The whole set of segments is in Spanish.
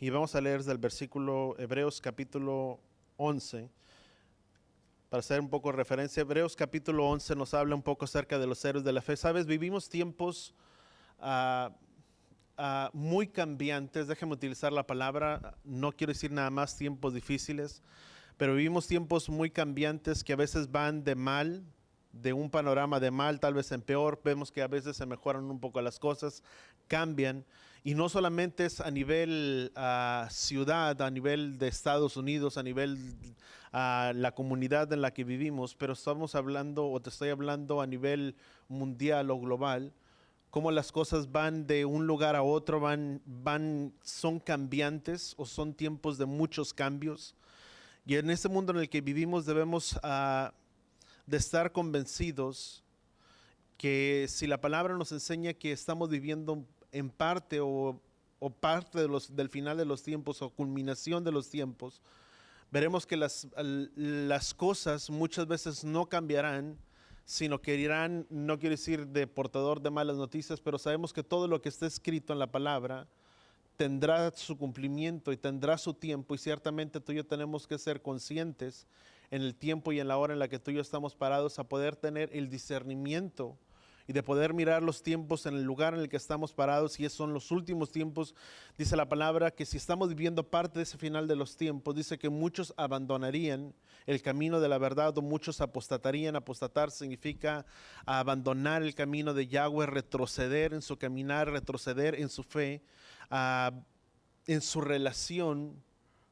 y vamos a leer desde el versículo Hebreos capítulo 11. Para hacer un poco de referencia, Hebreos capítulo 11 nos habla un poco acerca de los héroes de la fe. Sabes, vivimos tiempos muy cambiantes. Déjame utilizar la palabra, no quiero decir nada más tiempos difíciles, pero vivimos tiempos muy cambiantes que a veces van de mal, de un panorama de mal, tal vez en peor. Vemos que a veces se mejoran un poco las cosas, cambian. Y no solamente es a nivel ciudad, a nivel de Estados Unidos, a nivel la comunidad en la que vivimos, pero estamos hablando, o te estoy hablando a nivel mundial o global, cómo las cosas van de un lugar a otro, son cambiantes o son tiempos de muchos cambios. Y en este mundo en el que vivimos debemos de estar convencidos que si la palabra nos enseña que estamos viviendo en parte o parte del final de los tiempos o culminación de los tiempos, veremos que las cosas muchas veces no cambiarán, sino que irán, no quiero decir de portador de malas noticias, pero sabemos que todo lo que está escrito en la palabra tendrá su cumplimiento y tendrá su tiempo, y ciertamente tú y yo tenemos que ser conscientes en el tiempo y en la hora en la que tú y yo estamos parados a poder tener el discernimiento y de poder mirar los tiempos en el lugar en el que estamos parados, y esos son los últimos tiempos. Dice la palabra que si estamos viviendo parte de ese final de los tiempos, dice que muchos abandonarían el camino de la verdad o muchos apostatarían. Apostatar significa abandonar el camino de Yahweh, retroceder en su caminar, retroceder en su fe, en su relación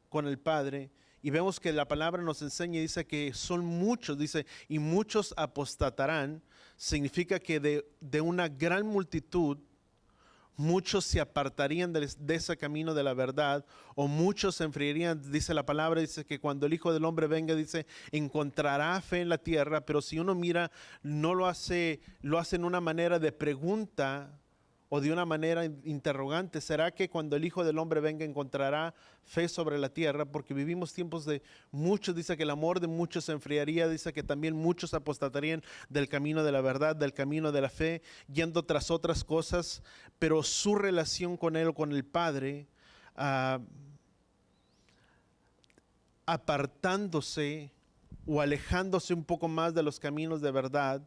con el Padre. Y vemos que la palabra nos enseña y dice que son muchos, dice, y muchos apostatarán. Significa que de una gran multitud, muchos se apartarían de ese camino de la verdad, o muchos se enfriarían. Dice la palabra, dice que cuando el Hijo del Hombre venga, dice, encontrará fe en la tierra. Pero si uno mira, no lo hace en una manera de pregunta o de una manera interrogante. ¿Será que cuando el Hijo del Hombre venga encontrará fe sobre la tierra? Porque vivimos tiempos de muchos, dice que el amor de muchos se enfriaría, dice que también muchos apostatarían del camino de la verdad, del camino de la fe, yendo tras otras cosas, pero su relación con Él, con el Padre, apartándose o alejándose un poco más de los caminos de verdad.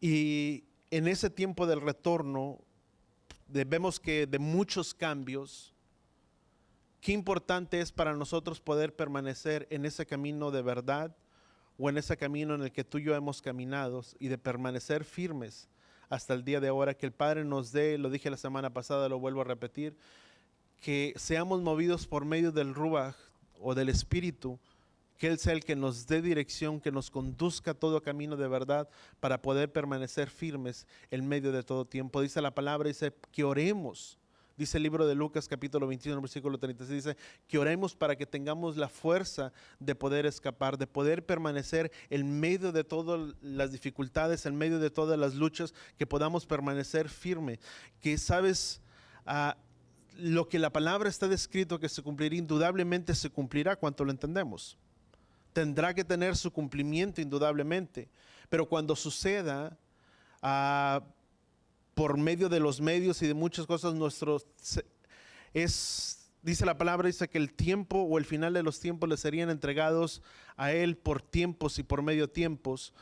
Y en ese tiempo del retorno, vemos que de muchos cambios, qué importante es para nosotros poder permanecer en ese camino de verdad o en ese camino en el que tú y yo hemos caminado, y de permanecer firmes hasta el día de ahora. Que el Padre nos dé, lo dije la semana pasada, lo vuelvo a repetir, que seamos movidos por medio del Ruach o del Espíritu, que Él sea el que nos dé dirección, que nos conduzca a todo camino de verdad para poder permanecer firmes en medio de todo tiempo. Dice la palabra, dice que oremos. Dice el libro de Lucas capítulo 21, versículo 36, dice que oremos para que tengamos la fuerza de poder escapar, de poder permanecer en medio de todas las dificultades, en medio de todas las luchas, que podamos permanecer firme. Que sabes, lo que la palabra está descrito que se cumplirá, indudablemente se cumplirá cuanto lo entendemos. Tendrá que tener su cumplimiento indudablemente, pero cuando suceda, por medio de los medios y de muchas cosas, dice la palabra, dice que el tiempo o el final de los tiempos le serían entregados a Él por tiempos y por medio tiempos.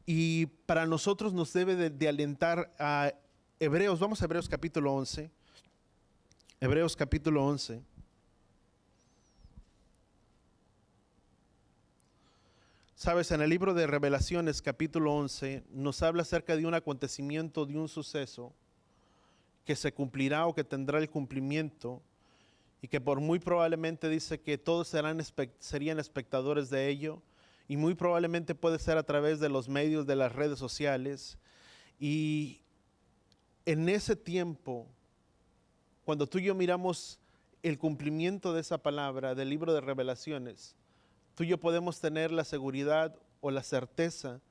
Y para nosotros nos debe de alentar a Hebreos. Vamos a Hebreos capítulo 11. Hebreos capítulo 11. Sabes, en el libro de Revelaciones capítulo 11 nos habla acerca de un acontecimiento, de un suceso que se cumplirá o que tendrá el cumplimiento, y que por muy probablemente dice que todos serían espectadores de ello, y muy probablemente puede ser a través de los medios de las redes sociales. Y en ese tiempo, cuando tú y yo miramos el cumplimiento de esa palabra del libro de Revelaciones, tú y yo podemos tener la seguridad o la certeza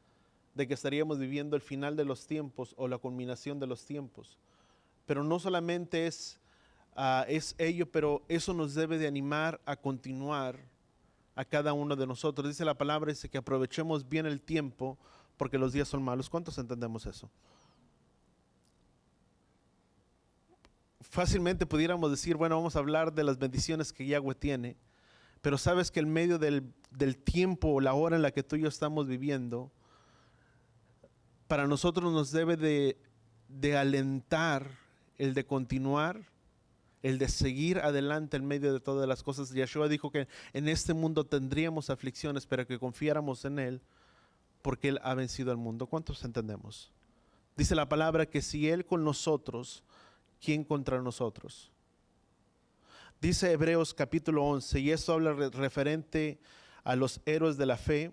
de que estaríamos viviendo el final de los tiempos o la culminación de los tiempos. Pero no solamente es ello, pero eso nos debe de animar a continuar a cada uno de nosotros. Dice la palabra, dice que aprovechemos bien el tiempo porque los días son malos. ¿Cuántos entendemos eso? fácilmente pudiéramos decir, bueno, vamos a hablar de las bendiciones que Yahweh tiene, pero sabes que en medio del tiempo o la hora en la que tú y yo estamos viviendo, para nosotros nos debe de alentar el de continuar, el de seguir adelante en medio de todas las cosas. Yeshua dijo que en este mundo tendríamos aflicciones, pero que confiáramos en Él, porque Él ha vencido al mundo. ¿Cuántos entendemos? Dice la palabra que si Él con nosotros, ¿quién contra nosotros? Dice Hebreos capítulo 11, y esto habla referente a los héroes de la fe.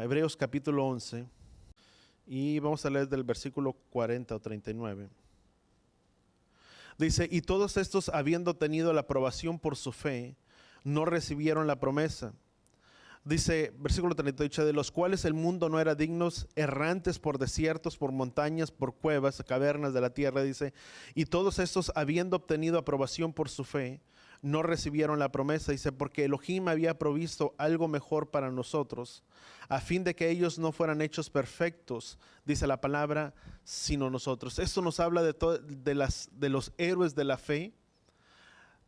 Hebreos capítulo 11, y vamos a leer del versículo 40 o 39. Dice, y todos estos, habiendo tenido la aprobación por su fe, no recibieron la promesa. Dice, versículo 38, de los cuales el mundo no era dignos, errantes por desiertos, por montañas, por cuevas, cavernas de la tierra. Dice, y todos estos, habiendo obtenido aprobación por su fe, no recibieron la promesa. Dice, porque Elohim había provisto algo mejor para nosotros, a fin de que ellos no fueran hechos perfectos, dice la palabra, sino nosotros. Esto nos habla de los héroes de la fe,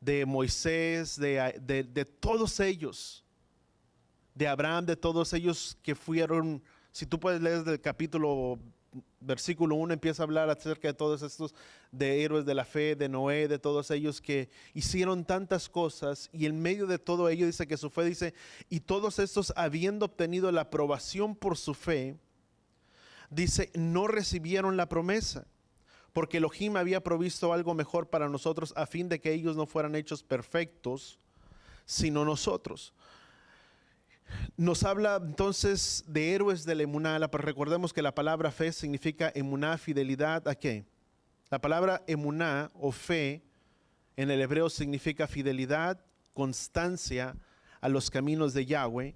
de Moisés, de todos ellos, de Abraham, de todos ellos que fueron. Si tú puedes leer del capítulo, versículo 1, empieza a hablar acerca de todos estos, de héroes de la fe, de Noé, de todos ellos que hicieron tantas cosas, y en medio de todo ello dice que su fe, dice, y todos estos, habiendo obtenido la aprobación por su fe, dice, no recibieron la promesa, porque Elohim había provisto algo mejor para nosotros, a fin de que ellos no fueran hechos perfectos, sino nosotros. Nos habla entonces de héroes de la emuná, pero recordemos que la palabra fe significa emuná, fidelidad. ¿A qué? La palabra emuná o fe en el hebreo significa fidelidad, constancia a los caminos de Yahweh.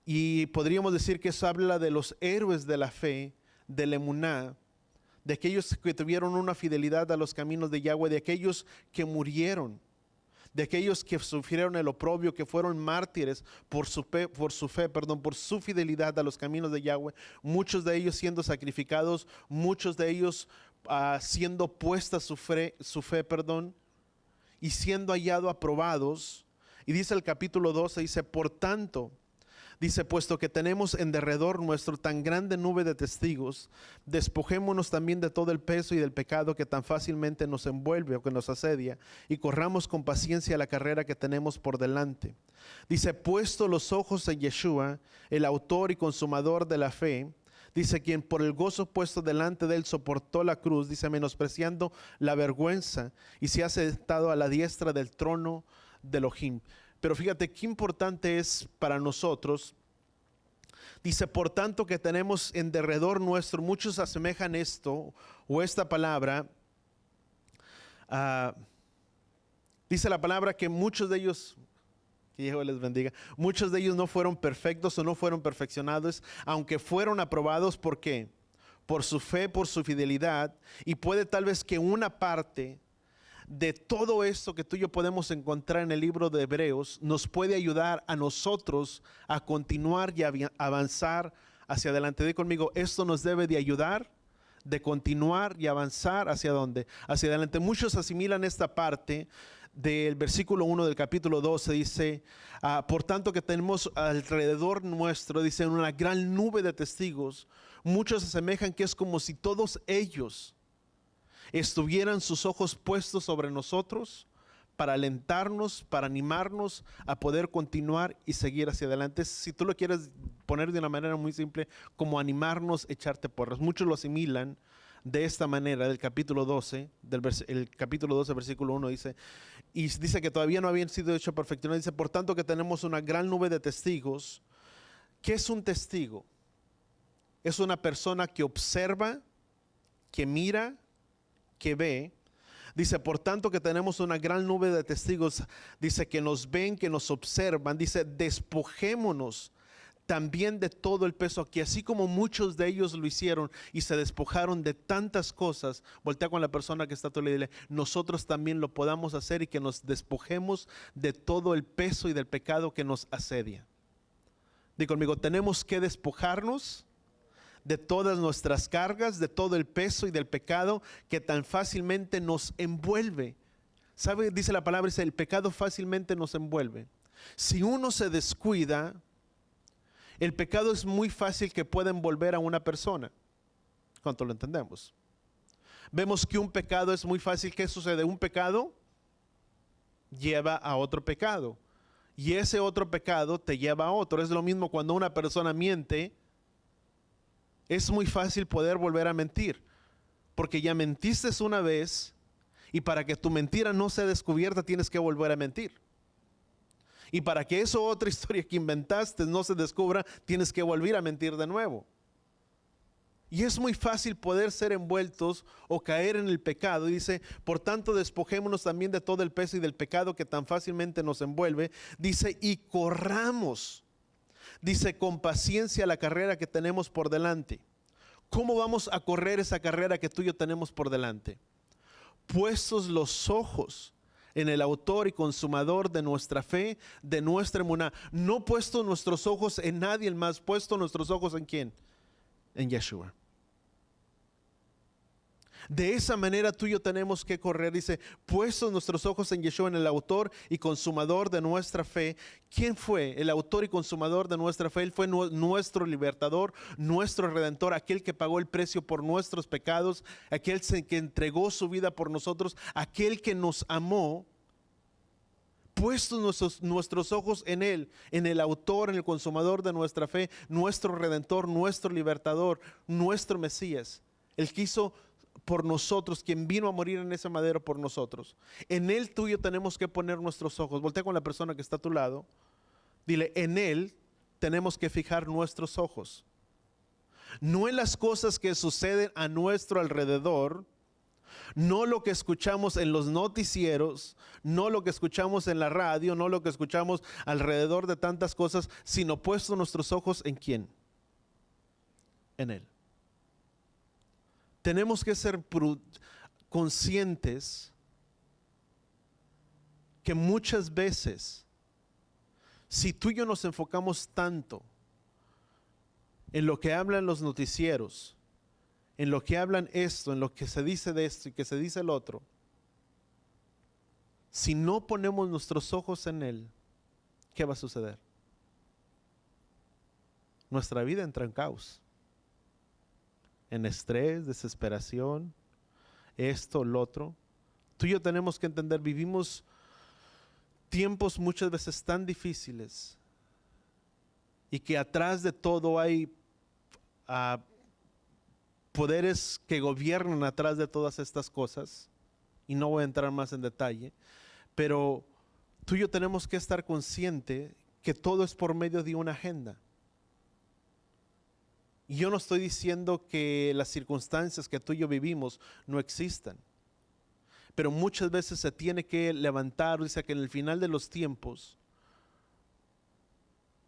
Y podríamos decir que eso habla de los héroes de la fe, de la emuná, de aquellos que tuvieron una fidelidad a los caminos de Yahweh, de aquellos que murieron, de aquellos que sufrieron el oprobio, que fueron mártires por su fidelidad a los caminos de Yahweh, muchos de ellos siendo sacrificados, muchos de ellos siendo puesta su fe, y siendo hallados aprobados. Y dice el capítulo 12, dice, por tanto, dice, puesto que tenemos en derredor nuestro tan grande nube de testigos, despojémonos también de todo el peso y del pecado que tan fácilmente nos envuelve o que nos asedia, y corramos con paciencia la carrera que tenemos por delante. Dice, puesto los ojos en Yeshua, el autor y consumador de la fe, dice, quien por el gozo puesto delante de él soportó la cruz, dice, menospreciando la vergüenza, y se ha sentado a la diestra del trono de Elohim. Pero fíjate qué importante es para nosotros. Dice, por tanto que tenemos en derredor nuestro, muchos asemejan esto o esta palabra. Dice la palabra que muchos de ellos, que Dios les bendiga, muchos de ellos no fueron perfectos o no fueron perfeccionados, aunque fueron aprobados. ¿Por qué? Por su fe, por su fidelidad. Y puede tal vez que una parte de todo esto que tú y yo podemos encontrar en el libro de Hebreos nos puede ayudar a nosotros a continuar y a avanzar hacia adelante. Di conmigo, esto nos debe de ayudar de continuar y avanzar hacia dónde, hacia adelante. Muchos asimilan esta parte del versículo 1 del capítulo 12, dice, por tanto que tenemos alrededor nuestro, dice, una gran nube de testigos. Muchos asemejan que es como si todos ellos estuvieran sus ojos puestos sobre nosotros para alentarnos, para animarnos a poder continuar y seguir hacia adelante. Si tú lo quieres poner de una manera muy simple, como animarnos, echarte porras. Muchos lo asimilan de esta manera, del capítulo 12, el capítulo 12, versículo 1 dice, y dice que todavía no habían sido hechos perfectos. Dice, por tanto que tenemos una gran nube de testigos. ¿Qué es un testigo? Es una persona que observa, que mira, que ve. Dice, por tanto que tenemos una gran nube de testigos, dice, que nos ven, que nos observan. Dice, despojémonos también de todo el peso, que así como muchos de ellos lo hicieron y se despojaron de tantas cosas, voltea con la persona que está a tu lado y dile, nosotros también lo podamos hacer, y que nos despojemos de todo el peso y del pecado que nos asedia. Di conmigo, tenemos que despojarnos de todas nuestras cargas, de todo el peso y del pecado que tan fácilmente nos envuelve. ¿Sabe? Dice la palabra, dice, el pecado fácilmente nos envuelve. Si uno se descuida, el pecado es muy fácil que pueda envolver a una persona. ¿Cuánto lo entendemos? Vemos que un pecado es muy fácil. ¿Qué sucede? Un pecado lleva a otro pecado. Y ese otro pecado te lleva a otro. Es lo mismo cuando una persona miente. Es muy fácil poder volver a mentir. Porque ya mentiste una vez. Y para que tu mentira no sea descubierta tienes que volver a mentir. Y para que esa otra historia que inventaste no se descubra, tienes que volver a mentir de nuevo. Y es muy fácil poder ser envueltos o caer en el pecado. Dice, por tanto despojémonos también de todo el peso y del pecado que tan fácilmente nos envuelve. Dice, y corramos, dice, con paciencia la carrera que tenemos por delante. ¿Cómo vamos a correr esa carrera que tú y yo tenemos por delante? Puestos los ojos en el autor y consumador de nuestra fe, de nuestra emuná. No puestos nuestros ojos en nadie más, puestos nuestros ojos en ¿quién? En Yeshua. De esa manera tú y yo tenemos que correr. Dice, puestos nuestros ojos en Yeshua, en el autor y consumador de nuestra fe. ¿Quién fue el autor y consumador de nuestra fe? Él fue nuestro libertador, nuestro redentor, aquel que pagó el precio por nuestros pecados, aquel que entregó su vida por nosotros, aquel que nos amó. Puestos nuestros ojos en Él, en el autor, en el consumador de nuestra fe, nuestro redentor, nuestro libertador, nuestro Mesías. Él quiso por nosotros, quien vino a morir en ese madero por nosotros. En Él tú y yo tenemos que poner nuestros ojos. Voltea con la persona que está a tu lado. Dile, en Él tenemos que fijar nuestros ojos. No en las cosas que suceden a nuestro alrededor, no lo que escuchamos en los noticieros, no lo que escuchamos en la radio, no lo que escuchamos alrededor de tantas cosas, sino puesto nuestros ojos en ¿quién? En Él. Tenemos que ser conscientes que muchas veces, si tú y yo nos enfocamos tanto en lo que hablan los noticieros, en lo que hablan esto, en lo que se dice de esto y que se dice el otro, si no ponemos nuestros ojos en Él, ¿qué va a suceder? Nuestra vida entra en caos, en estrés, desesperación, esto, lo otro. Tú y yo tenemos que entender, vivimos tiempos muchas veces tan difíciles y que atrás de todo hay poderes que gobiernan atrás de todas estas cosas, y no voy a entrar más en detalle, pero tú y yo tenemos que estar conscientes que todo es por medio de una agenda. Y yo no estoy diciendo que las circunstancias que tú y yo vivimos no existan, pero muchas veces se tiene que levantar, dice que en el final de los tiempos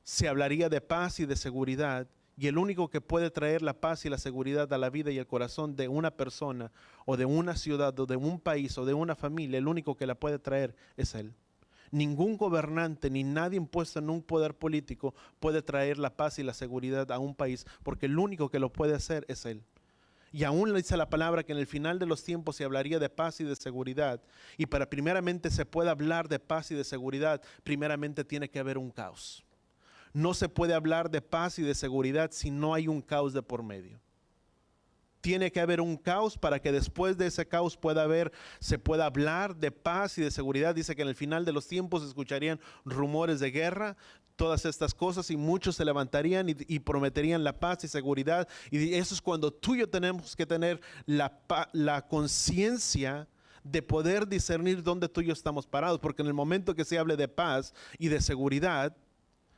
se hablaría de paz y de seguridad, y el único que puede traer la paz y la seguridad a la vida y el corazón de una persona o de una ciudad o de un país o de una familia, el único que la puede traer es Él. Ningún gobernante ni nadie impuesto en un poder político puede traer la paz y la seguridad a un país, porque el único que lo puede hacer es Él. Y aún le dice la palabra que en el final de los tiempos se hablaría de paz y de seguridad, y para primeramente se pueda hablar de paz y de seguridad, primeramente tiene que haber un caos. No se puede hablar de paz y de seguridad si no hay un caos de por medio. Tiene que haber un caos para que después de ese caos se pueda hablar de paz y de seguridad. Dice que en el final de los tiempos se escucharían rumores de guerra, todas estas cosas, y muchos se levantarían y prometerían la paz y seguridad. Y eso es cuando tú y yo tenemos que tener la conciencia de poder discernir dónde tú y yo estamos parados, porque en el momento que se hable de paz y de seguridad,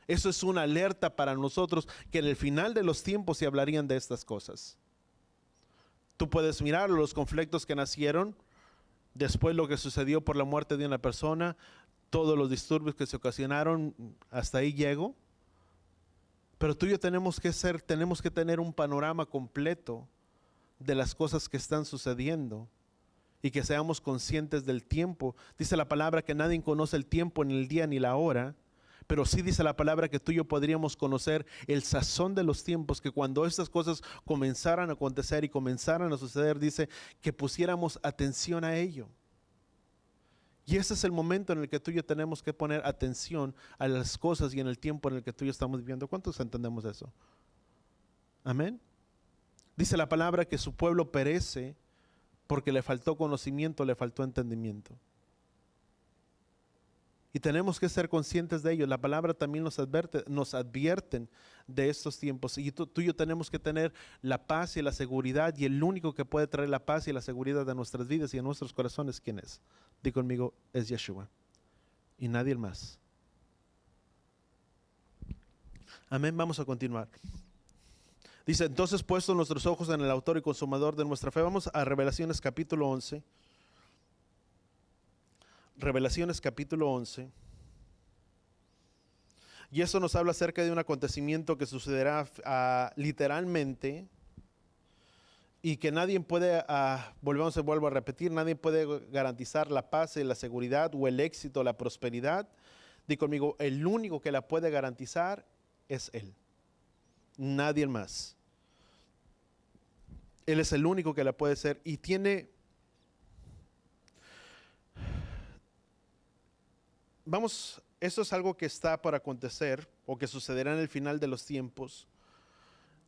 eso es una alerta para nosotros que en el final de los tiempos se hablarían de estas cosas. Tú puedes mirar los conflictos que nacieron, después lo que sucedió por la muerte de una persona, todos los disturbios que se ocasionaron, hasta ahí llego. Pero tú y yo tenemos que tener un panorama completo de las cosas que están sucediendo y que seamos conscientes del tiempo. Dice la palabra que nadie conoce el tiempo, ni el día, ni la hora, Pero sí dice la palabra que tú y yo podríamos conocer el sazón de los tiempos, que cuando estas cosas comenzaran a acontecer y comenzaran a suceder, dice que pusiéramos atención a ello. Y ese es el momento en el que tú y yo tenemos que poner atención a las cosas y en el tiempo en el que tú y yo estamos viviendo. ¿Cuántos entendemos eso? Amén. Dice la palabra que su pueblo perece porque le faltó conocimiento, le faltó entendimiento. Y tenemos que ser conscientes de ello. La palabra también nos advierten de estos tiempos. Y tú y yo tenemos que tener la paz y la seguridad. Y el único que puede traer la paz y la seguridad a nuestras vidas y a nuestros corazones, ¿quién es? Di conmigo, es Yeshua. Y nadie más. Amén, vamos a continuar. Dice, entonces puestos nuestros ojos en el autor y consumador de nuestra fe. Vamos a Revelaciones capítulo 11. Revelaciones capítulo 11. Y eso nos habla acerca de un acontecimiento que sucederá literalmente y que nadie puede, vuelvo a repetir, nadie puede garantizar la paz y la seguridad o el éxito, la prosperidad. Di conmigo, el único que la puede garantizar es Él. Nadie más. Él es el único que la puede hacer y tiene... Esto es algo que está por acontecer o que sucederá en el final de los tiempos.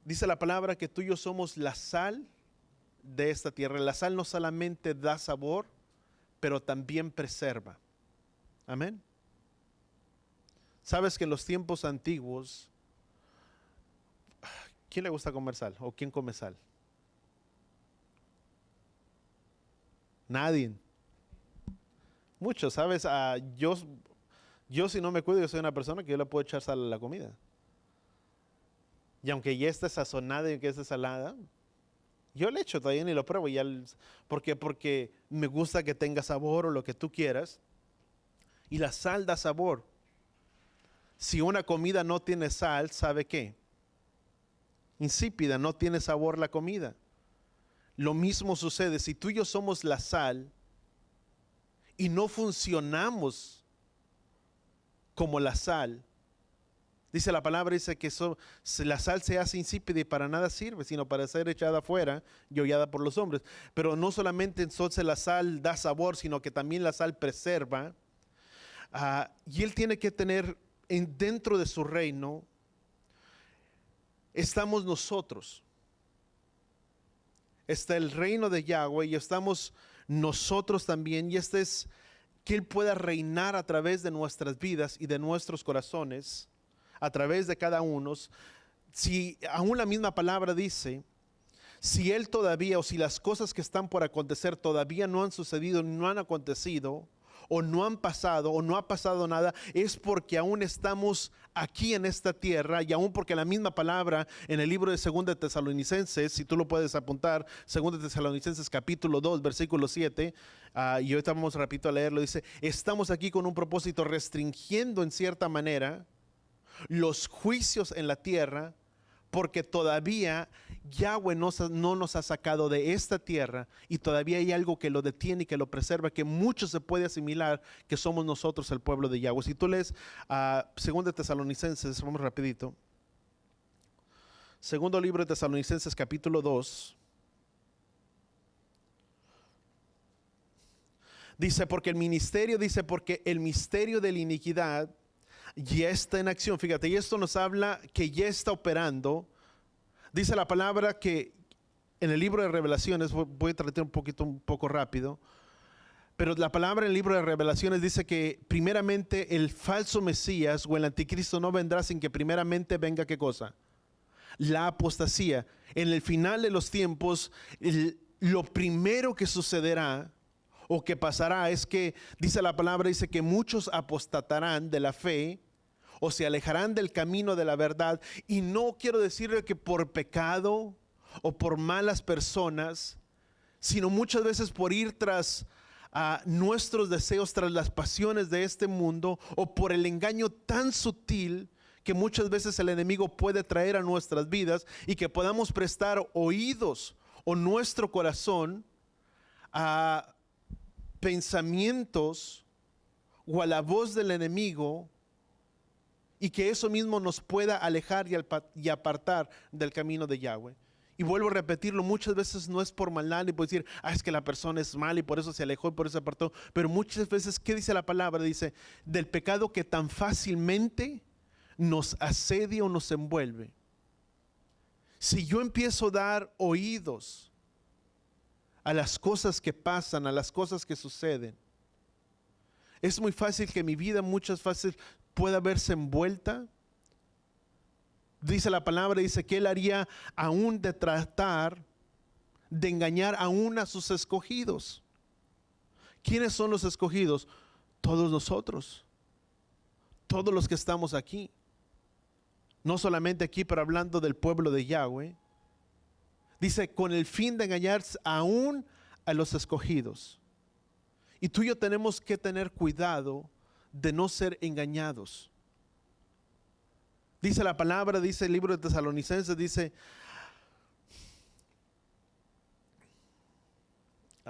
Dice la palabra que tú y yo somos la sal de esta tierra. La sal no solamente da sabor, pero también preserva. Amén. Sabes que en los tiempos antiguos, ¿quién le gusta comer sal? ¿O quién come sal? Nadie. Muchos, ¿sabes? Yo si no me cuido, yo soy una persona que yo le puedo echar sal a la comida. Y aunque ya esté sazonada y que esté salada, yo le echo todavía y lo pruebo. ¿Por qué? Porque me gusta que tenga sabor o lo que tú quieras. Y la sal da sabor. Si una comida no tiene sal, ¿sabe qué? Insípida, no tiene sabor la comida. Lo mismo sucede si tú y yo somos la sal y no funcionamos como la sal. Dice la palabra, dice que la sal se hace insípida y para nada sirve, sino para ser echada afuera y hollada por los hombres. Pero no solamente entonces la sal da sabor, sino que también la sal preserva. Y Él tiene que tener dentro de su reino, estamos nosotros. Está el reino de Yahweh y estamos nosotros también. Y este es que Él pueda reinar a través de nuestras vidas y de nuestros corazones, a través de cada uno. Si aún la misma palabra dice, si Él todavía o si las cosas que están por acontecer todavía no han sucedido, no han acontecido, o no han pasado, o no ha pasado nada, es porque aún estamos aquí en esta tierra y aún porque la misma palabra en el libro de 2 de Tesalonicenses, si tú lo puedes apuntar, 2 de Tesalonicenses capítulo 2, versículo 7, y ahorita vamos rapidito a leerlo, dice, estamos aquí con un propósito restringiendo en cierta manera los juicios en la tierra, porque todavía Yahweh no nos ha sacado de esta tierra y todavía hay algo que lo detiene y que lo preserva, que mucho se puede asimilar, que somos nosotros el pueblo de Yahweh. Si tú lees 2 de Tesalonicenses, vamos rapidito. Segundo libro de Tesalonicenses capítulo 2. Dice, porque el misterio de la iniquidad ya está en acción. Fíjate, y esto nos habla que ya está operando. Dice la palabra que en el libro de Revelaciones, voy a tratar un poco rápido, pero la palabra en el libro de Revelaciones dice que primeramente el falso Mesías o el anticristo no vendrá sin que primeramente venga ¿qué cosa? La apostasía. En el final de los tiempos, lo primero que sucederá o que pasará es que, dice la palabra, dice que muchos apostatarán de la fe o se alejarán del camino de la verdad. Y no quiero decirle que por pecado o por malas personas, sino muchas veces por ir tras nuestros deseos, tras las pasiones de este mundo, o por el engaño tan sutil que muchas veces el enemigo puede traer a nuestras vidas, y que podamos prestar oídos o nuestro corazón a pensamientos o a la voz del enemigo y que eso mismo nos pueda alejar y apartar del camino de Yahweh. Y vuelvo a repetirlo, muchas veces no es por maldad ni por decir, es que la persona es mala y por eso se alejó y por eso se apartó. Pero muchas veces, ¿qué dice la palabra? Dice, del pecado que tan fácilmente nos asedia o nos envuelve. Si yo empiezo a dar oídos a las cosas que pasan, a las cosas que suceden, es muy fácil que mi vida muchas veces pueda verse envuelta. Dice la palabra, dice que Él haría aún de tratar de engañar aún a sus escogidos. ¿Quiénes son los escogidos? Todos nosotros, todos los que estamos aquí. No solamente aquí, pero hablando del pueblo de Yahweh. Dice, con el fin de engañar aún a los escogidos. Y tú y yo tenemos que tener cuidado de no ser engañados. Dice la palabra, dice el libro de Tesalonicenses, dice,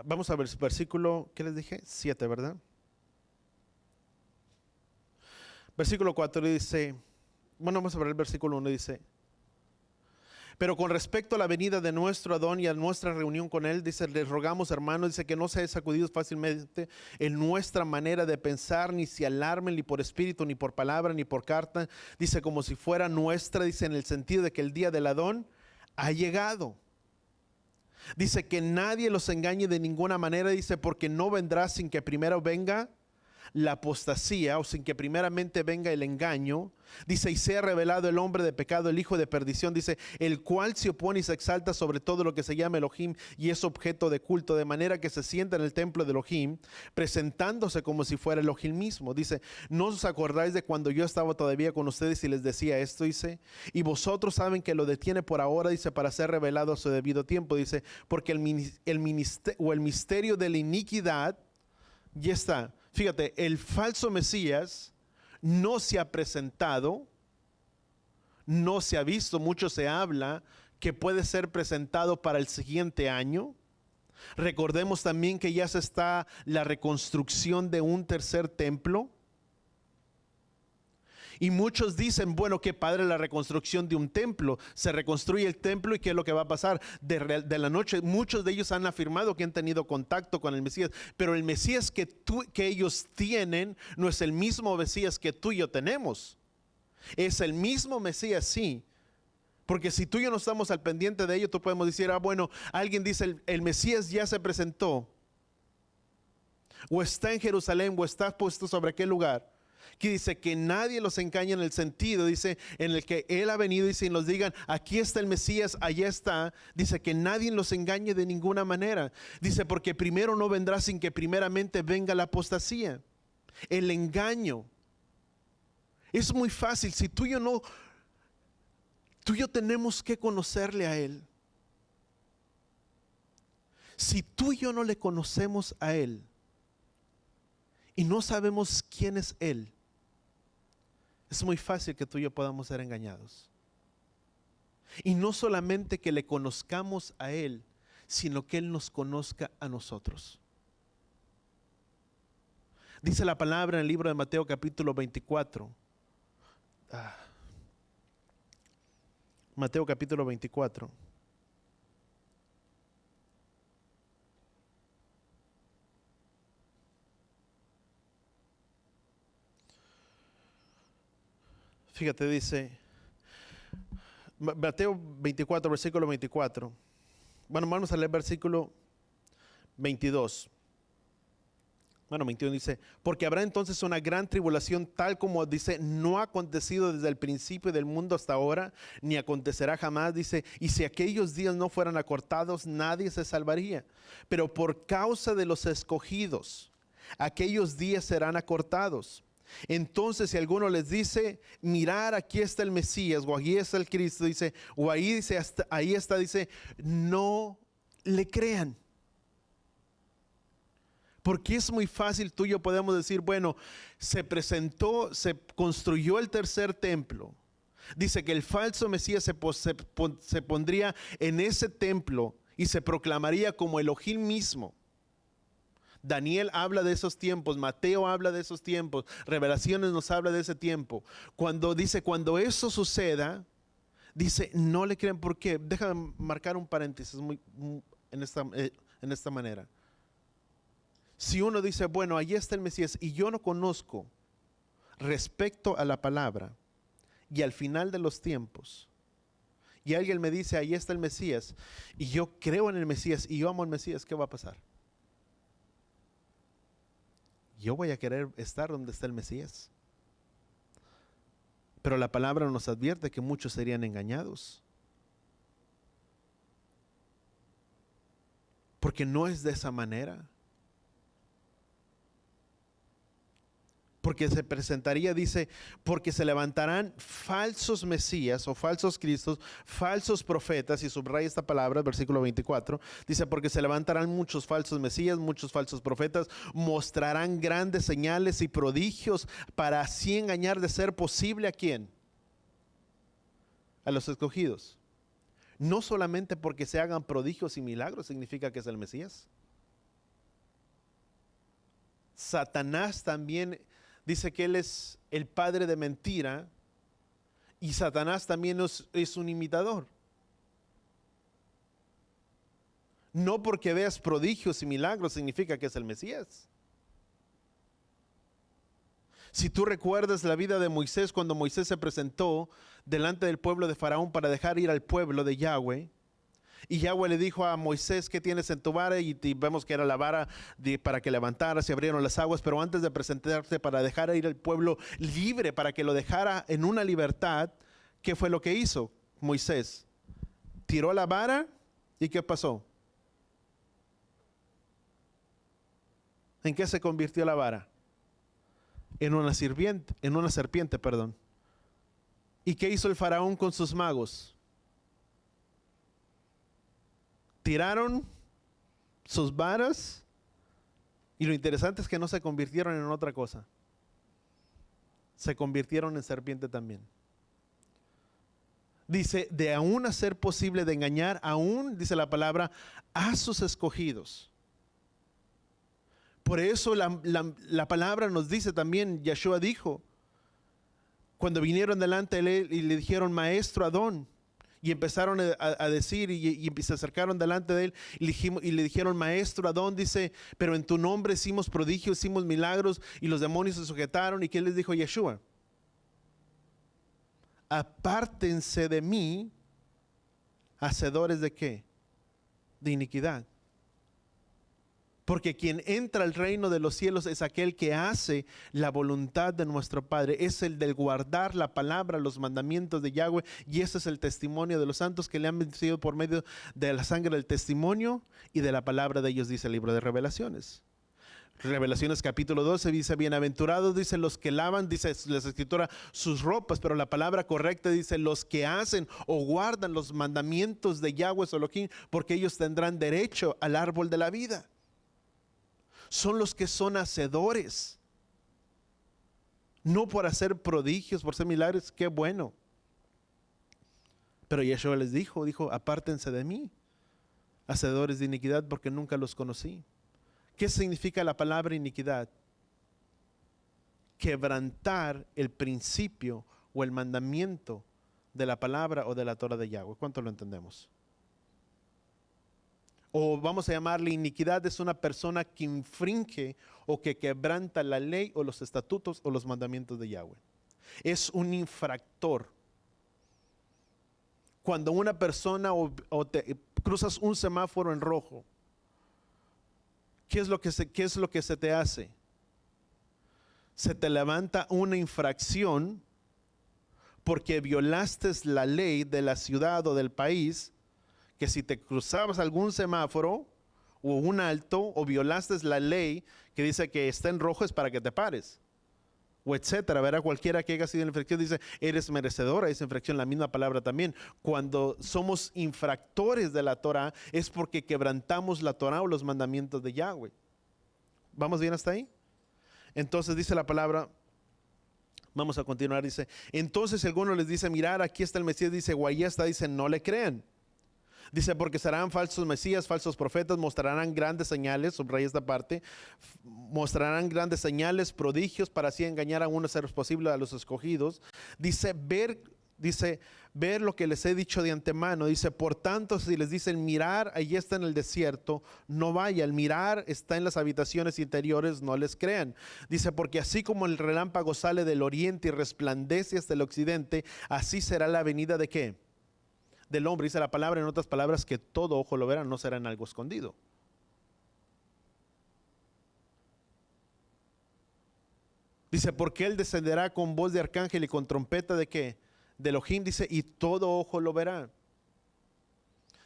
vamos a ver versículo, ¿qué les dije? 7, ¿verdad? Versículo 4 dice, bueno, vamos a ver el versículo 1, dice, pero con respecto a la venida de nuestro Adón y a nuestra reunión con Él, dice, les rogamos, hermanos, dice que no seáis sacudidos fácilmente en nuestra manera de pensar, ni se alarmen ni por espíritu, ni por palabra, ni por carta, dice, como si fuera nuestra, dice, en el sentido de que el día del Adón ha llegado. Dice que nadie los engañe de ninguna manera, dice, porque no vendrá sin que primero venga la apostasía, o sin que primeramente venga el engaño. Dice, y sea revelado el hombre de pecado, el hijo de perdición, dice, el cual se opone y se exalta sobre todo lo que se llama Elohim y es objeto de culto, de manera que se sienta en el templo de Elohim, presentándose como si fuera Elohim mismo. Dice, ¿no os acordáis de cuando yo estaba todavía con ustedes y les decía esto? Dice, y vosotros saben que lo detiene por ahora, dice, para ser revelado a su debido tiempo. Dice, porque el misterio de la iniquidad ya está. Fíjate, el falso Mesías no se ha presentado, no se ha visto, mucho se habla que puede ser presentado para el siguiente año. Recordemos también que ya se está la reconstrucción de un tercer templo. Y muchos dicen, bueno, qué padre la reconstrucción de un templo. Se reconstruye el templo y ¿qué es lo que va a pasar? De la noche, muchos de ellos han afirmado que han tenido contacto con el Mesías. Pero el Mesías que ellos tienen no es el mismo Mesías que tú y yo tenemos. Es el mismo Mesías, sí. Porque si tú y yo no estamos al pendiente de ello, tú podemos decir, bueno, alguien dice, el Mesías ya se presentó. O está en Jerusalén, o está puesto sobre aquel lugar. Que dice que nadie los engañe en el sentido, dice, en el que Él ha venido, dice, y nos digan, aquí está el Mesías, allá está. Dice que nadie los engañe de ninguna manera. Dice, porque primero no vendrá sin que primeramente venga la apostasía. El engaño. Es muy fácil. Si tú y yo tenemos que conocerle a Él. Si tú y yo no le conocemos a Él y no sabemos quién es Él, es muy fácil que tú y yo podamos ser engañados. Y no solamente que le conozcamos a Él, sino que Él nos conozca a nosotros. Dice la palabra en el libro de Mateo capítulo 24. Mateo capítulo 24. Fíjate, dice Mateo 24, versículo 24. Bueno, vamos a leer versículo 22. Bueno, 21 dice, porque habrá entonces una gran tribulación tal como dice, no ha acontecido desde el principio del mundo hasta ahora, ni acontecerá jamás, dice, y si aquellos días no fueran acortados, nadie se salvaría. Pero por causa de los escogidos, aquellos días serán acortados. Entonces si alguno les dice, mirar, aquí está el Mesías, o aquí está el Cristo, dice, o ahí dice, ahí está, dice, no le crean. Porque es muy fácil, tú y yo podemos decir, bueno, se presentó, se construyó el tercer templo. Dice que el falso Mesías se pondría en ese templo y se proclamaría como Elohim mismo. Daniel habla de esos tiempos, Mateo habla de esos tiempos, Revelaciones nos habla de ese tiempo. Cuando dice, cuando eso suceda, dice, no le creen. ¿Por qué? Déjame marcar un paréntesis en esta manera. Si uno dice, bueno, ahí está el Mesías y yo no conozco respecto a la palabra y al final de los tiempos, y alguien me dice, ahí está el Mesías, y yo creo en el Mesías y yo amo al Mesías, ¿qué va a pasar? Yo voy a querer estar donde está el Mesías. Pero la palabra nos advierte que muchos serían engañados. Porque no es de esa manera. Porque se presentaría, dice, porque se levantarán falsos mesías o falsos cristos, falsos profetas, y subraya esta palabra, versículo 24, dice, porque se levantarán muchos falsos mesías, muchos falsos profetas, mostrarán grandes señales y prodigios para así engañar, de ser posible, ¿a quién? A los escogidos. No solamente porque se hagan prodigios y milagros significa que es el Mesías. Satanás también dice que él es el padre de mentira, y Satanás también es un imitador. No porque veas prodigios y milagros significa que es el Mesías. Si tú recuerdas la vida de Moisés, cuando Moisés se presentó delante del pueblo de Faraón para dejar ir al pueblo de Yahweh, y Yahweh le dijo a Moisés, ¿qué tienes en tu vara? Y vemos que era la vara para que levantara, se abrieron las aguas, pero antes de presentarse para dejar ir al pueblo libre, para que lo dejara en una libertad, ¿qué fue lo que hizo Moisés? Tiró la vara, ¿y qué pasó? ¿En qué se convirtió la vara? En una serpiente, perdón. ¿Y qué hizo el faraón con sus magos? Tiraron sus varas, y lo interesante es que no se convirtieron en otra cosa. Se convirtieron en serpiente también. Dice, de aún hacer posible de engañar, aún, dice la palabra, a sus escogidos. Por eso la palabra nos dice también, Yeshua dijo, cuando vinieron delante de él y le dijeron, maestro Adón, y empezaron a decir y se acercaron delante de él y le dijeron, maestro Adón, dice, pero en tu nombre hicimos prodigios, hicimos milagros y los demonios se sujetaron. ¿Y qué les dijo Yeshua? Apártense de mí, hacedores de ¿qué? De iniquidad. Porque quien entra al reino de los cielos es aquel que hace la voluntad de nuestro Padre. Es el del guardar la palabra, los mandamientos de Yahweh. Y ese es el testimonio de los santos que le han vencido por medio de la sangre del testimonio y de la palabra de ellos, dice el libro de Revelaciones. Revelaciones capítulo 12 dice, bienaventurados, dice, los que lavan, dice la escritura, sus ropas, pero la palabra correcta dice, los que hacen o guardan los mandamientos de Yahweh Elohim, porque ellos tendrán derecho al árbol de la vida. Son los que son hacedores, no por hacer prodigios, por ser milagros, qué bueno. Pero Yeshua les dijo, apártense de mí, hacedores de iniquidad, porque nunca los conocí. ¿Qué significa la palabra iniquidad? Quebrantar el principio o el mandamiento de la palabra o de la Torah de Yahweh. ¿Cuánto lo entendemos? O vamos a llamarle iniquidad, es una persona que infringe o que quebranta la ley o los estatutos o los mandamientos de Yahweh. Es un infractor. Cuando una persona o te cruzas un semáforo en rojo, ¿qué es lo que se te hace? Se te levanta una infracción porque violaste la ley de la ciudad o del país, que si te cruzabas algún semáforo o un alto o violaste la ley que dice que está en rojo es para que te pares, o etcétera, verá, cualquiera que haya sido infracción dice, eres merecedora de esa infracción. La misma palabra también, cuando somos infractores de la Torah es porque quebrantamos la Torah o los mandamientos de Yahweh. ¿Vamos bien hasta ahí? Entonces dice la palabra, vamos a continuar, dice, entonces si alguno les dice, mirar, aquí está el Mesías, dice, o ahí está, dice, no le crean. Dice, porque serán falsos mesías, falsos profetas, mostrarán grandes señales, subraya esta parte, mostrarán grandes señales, prodigios, para así engañar a unos seres posibles a los escogidos. Dice, ver lo que les he dicho de antemano. Dice, por tanto, si les dicen mirar, allí está en el desierto, no vayan. Mirar está en las habitaciones interiores, no les crean. Dice, porque así como el relámpago sale del oriente y resplandece hasta el occidente, así será la venida ¿de qué? Del hombre. Dice la palabra, en otras palabras, que todo ojo lo verá, no será en algo escondido. Dice, porque él descenderá con voz de arcángel y con trompeta ¿de qué? De Elohim, dice, y todo ojo lo verá.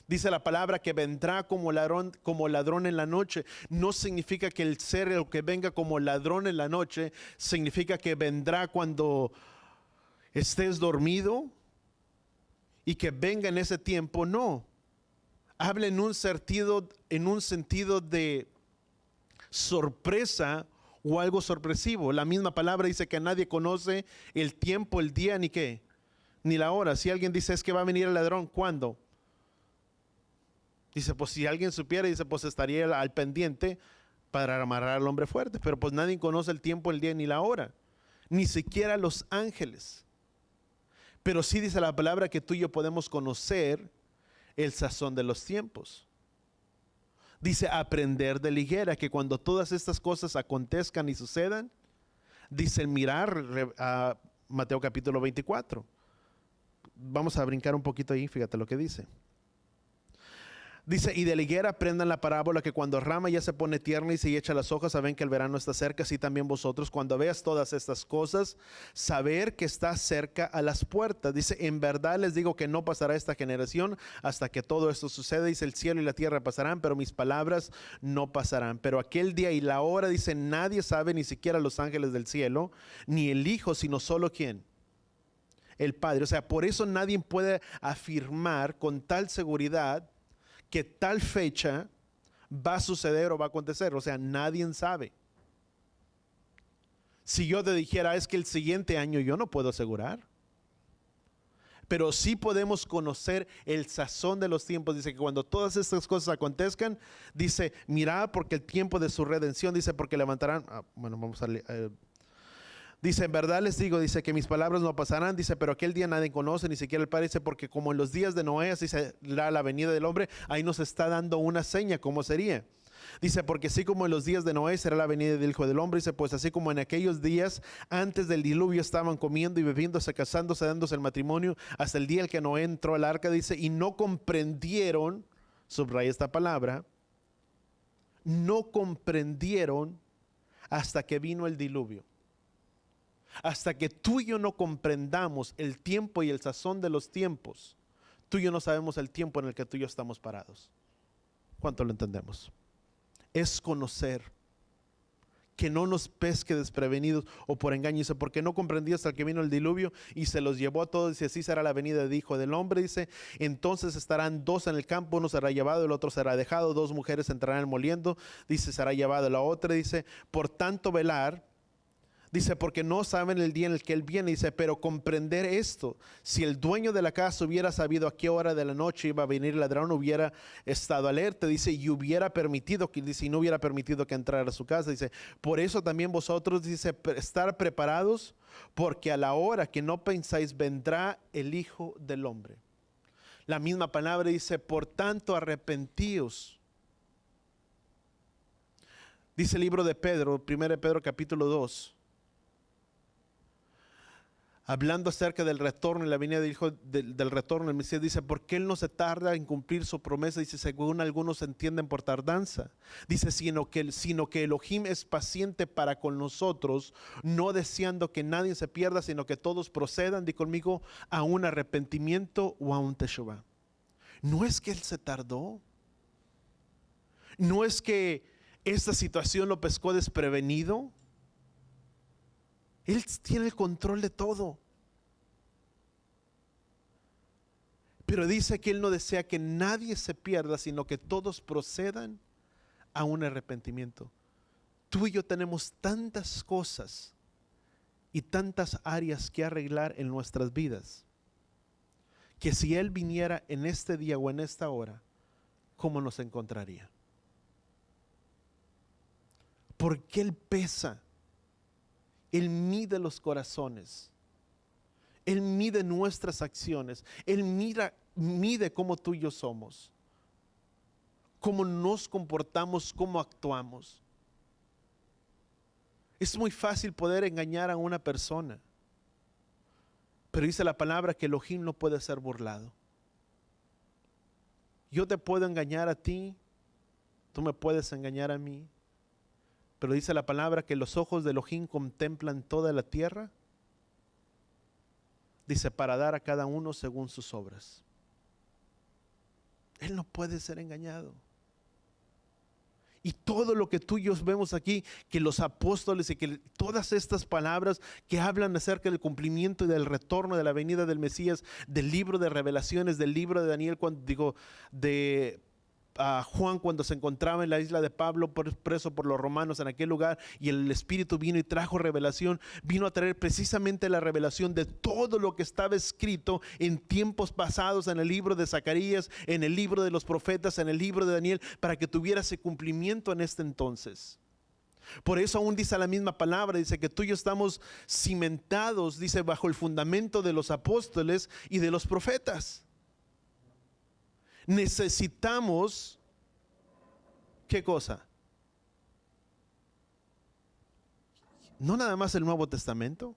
Dice la palabra que vendrá como ladrón en la noche. No significa que el ser el que venga como ladrón en la noche, significa que vendrá cuando estés dormido y que venga en ese tiempo. No. Habla en un sentido de sorpresa o algo sorpresivo. La misma palabra dice que nadie conoce el tiempo, el día, ni qué, ni la hora. Si alguien dice es que va a venir el ladrón, ¿cuándo? Dice, pues si alguien supiera, dice, pues estaría al pendiente para amarrar al hombre fuerte. Pero pues nadie conoce el tiempo, el día, ni la hora. Ni siquiera los ángeles. Pero sí dice la palabra que tú y yo podemos conocer el sazón de los tiempos. Dice aprender de la higuera, que cuando todas estas cosas acontezcan y sucedan, dice mirar a Mateo capítulo 24. Vamos a brincar un poquito ahí, fíjate lo que dice. Dice, y de la higuera aprendan la parábola que cuando rama ya se pone tierna y se echa las hojas, saben que el verano está cerca. Así también vosotros, cuando veas todas estas cosas, saber que está cerca a las puertas. Dice, en verdad les digo que no pasará esta generación hasta que todo esto suceda. Dice, el cielo y la tierra pasarán, pero mis palabras no pasarán. Pero aquel día y la hora, dice, nadie sabe, ni siquiera los ángeles del cielo, ni el Hijo, sino solo ¿quién? El Padre. O sea, por eso nadie puede afirmar con tal seguridad que tal fecha va a suceder o va a acontecer. O sea, nadie sabe. Si yo te dijera es que el siguiente año, yo no puedo asegurar. Pero sí podemos conocer el sazón de los tiempos. Dice que cuando todas estas cosas acontezcan, dice, mirad porque el tiempo de su redención, dice, porque levantarán, bueno, vamos a leer. Dice, en verdad les digo, dice que mis palabras no pasarán, dice, pero aquel día nadie conoce, ni siquiera el Padre, dice, porque como en los días de Noé, así será la venida del hombre. Ahí nos está dando una seña, ¿cómo sería? Dice, porque así como en los días de Noé será la venida del Hijo del Hombre, dice, pues así como en aquellos días antes del diluvio estaban comiendo y bebiéndose, casándose, dándose el matrimonio, hasta el día en que Noé entró al arca, dice, y no comprendieron, subraya esta palabra, no comprendieron hasta que vino el diluvio. Hasta que tú y yo no comprendamos el tiempo y el sazón de los tiempos, tú y yo no sabemos el tiempo en el que tú y yo estamos parados. ¿Cuánto lo entendemos? Es conocer, que no nos pesque desprevenidos o por engaño. Dice, porque no comprendí hasta que vino el diluvio y se los llevó a todos. Dice, así será la venida del Hijo del Hombre. Dice, entonces estarán dos en el campo, uno será llevado, el otro será dejado, dos mujeres entrarán moliendo. Dice, será llevado la otra. Dice, por tanto velar. Dice, porque no saben el día en el que Él viene. Dice, pero comprender esto, si el dueño de la casa hubiera sabido a qué hora de la noche iba a venir el ladrón, hubiera estado alerta. Dice, y hubiera permitido, dice, y no hubiera permitido que entrara a su casa. Dice, por eso también vosotros, dice, estar preparados, porque a la hora que no pensáis vendrá el Hijo del Hombre. La misma palabra dice, por tanto arrepentíos. Dice el libro de Pedro, 1 de Pedro capítulo 2. Hablando acerca del retorno y la venida del Hijo del retorno del Mesías, dice, porque Él no se tarda en cumplir su promesa, dice, según algunos entienden por tardanza. Dice, sino que Elohim es paciente para con nosotros, no deseando que nadie se pierda, sino que todos procedan, di conmigo, a un arrepentimiento o a un teshuvah. No es que Él se tardó, no es que esta situación lo pescó desprevenido. Él tiene el control de todo. Pero dice que Él no desea que nadie se pierda, sino que todos procedan a un arrepentimiento. Tú y yo tenemos tantas cosas y tantas áreas que arreglar en nuestras vidas, que si Él viniera en este día o en esta hora, ¿cómo nos encontraría? Porque Él pesa, Él mide los corazones, Él mide nuestras acciones, Él mide cómo tú y yo somos, cómo nos comportamos, cómo actuamos. Es muy fácil poder engañar a una persona, pero dice la palabra que Elohim no puede ser burlado. Yo te puedo engañar a ti, tú me puedes engañar a mí, pero dice la palabra que los ojos de Elohim contemplan toda la tierra, dice, para dar a cada uno según sus obras. Él no puede ser engañado. Y todo lo que tú y yo vemos aquí, que los apóstoles y que todas estas palabras que hablan acerca del cumplimiento y del retorno de la venida del Mesías, del libro de Revelaciones, del libro de Daniel, de Juan cuando se encontraba en la isla de Pablo preso por los romanos en aquel lugar, y el Espíritu vino y trajo revelación, vino a traer precisamente la revelación de todo lo que estaba escrito en tiempos pasados, en el libro de Zacarías, en el libro de los profetas, en el libro de Daniel, para que tuviera ese cumplimiento en este entonces. Por eso aún dice la misma palabra, dice que tú y yo estamos cimentados, dice, bajo el fundamento de los apóstoles y de los profetas. Necesitamos, ¿qué cosa? No nada más el Nuevo Testamento.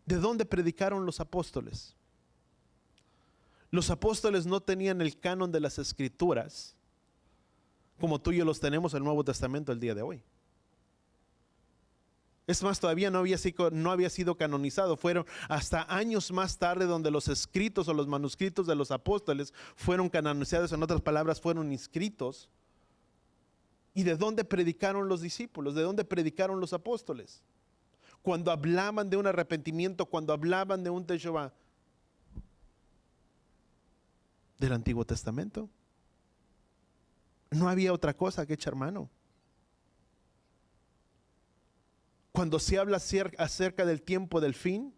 ¿De dónde predicaron los apóstoles? Los apóstoles no tenían el canon de las Escrituras como tú y yo los tenemos en el Nuevo Testamento el día de hoy. Es más, todavía no había sido canonizado. Fueron hasta años más tarde donde los escritos o los manuscritos de los apóstoles fueron canonizados, en otras palabras, fueron inscritos. ¿Y de dónde predicaron los discípulos? ¿De dónde predicaron los apóstoles? Cuando hablaban de un arrepentimiento, cuando hablaban de un Teshuvah, del Antiguo Testamento. No había otra cosa que echar mano. Cuando se habla acerca del tiempo del fin,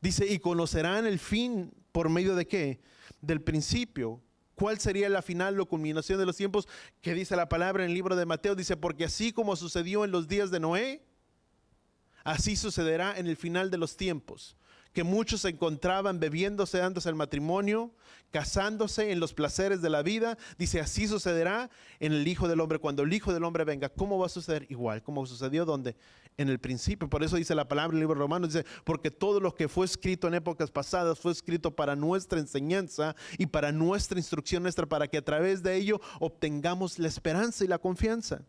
dice, y conocerán el fin por medio de ¿qué? Del principio. ¿Cuál sería la final, la culminación de los tiempos? Que dice la palabra en el libro de Mateo, dice, porque así como sucedió en los días de Noé, así sucederá en el final de los tiempos. Que muchos se encontraban bebiéndose, dándose el matrimonio, casándose en los placeres de la vida. Dice, así sucederá en el Hijo del Hombre. Cuando el Hijo del Hombre venga, ¿cómo va a suceder? Igual, como sucedió donde en el principio. Por eso dice la palabra en el libro de Romanos, dice, porque todo lo que fue escrito en épocas pasadas fue escrito para nuestra enseñanza y para nuestra instrucción nuestra, para que a través de ello obtengamos la esperanza y la confianza.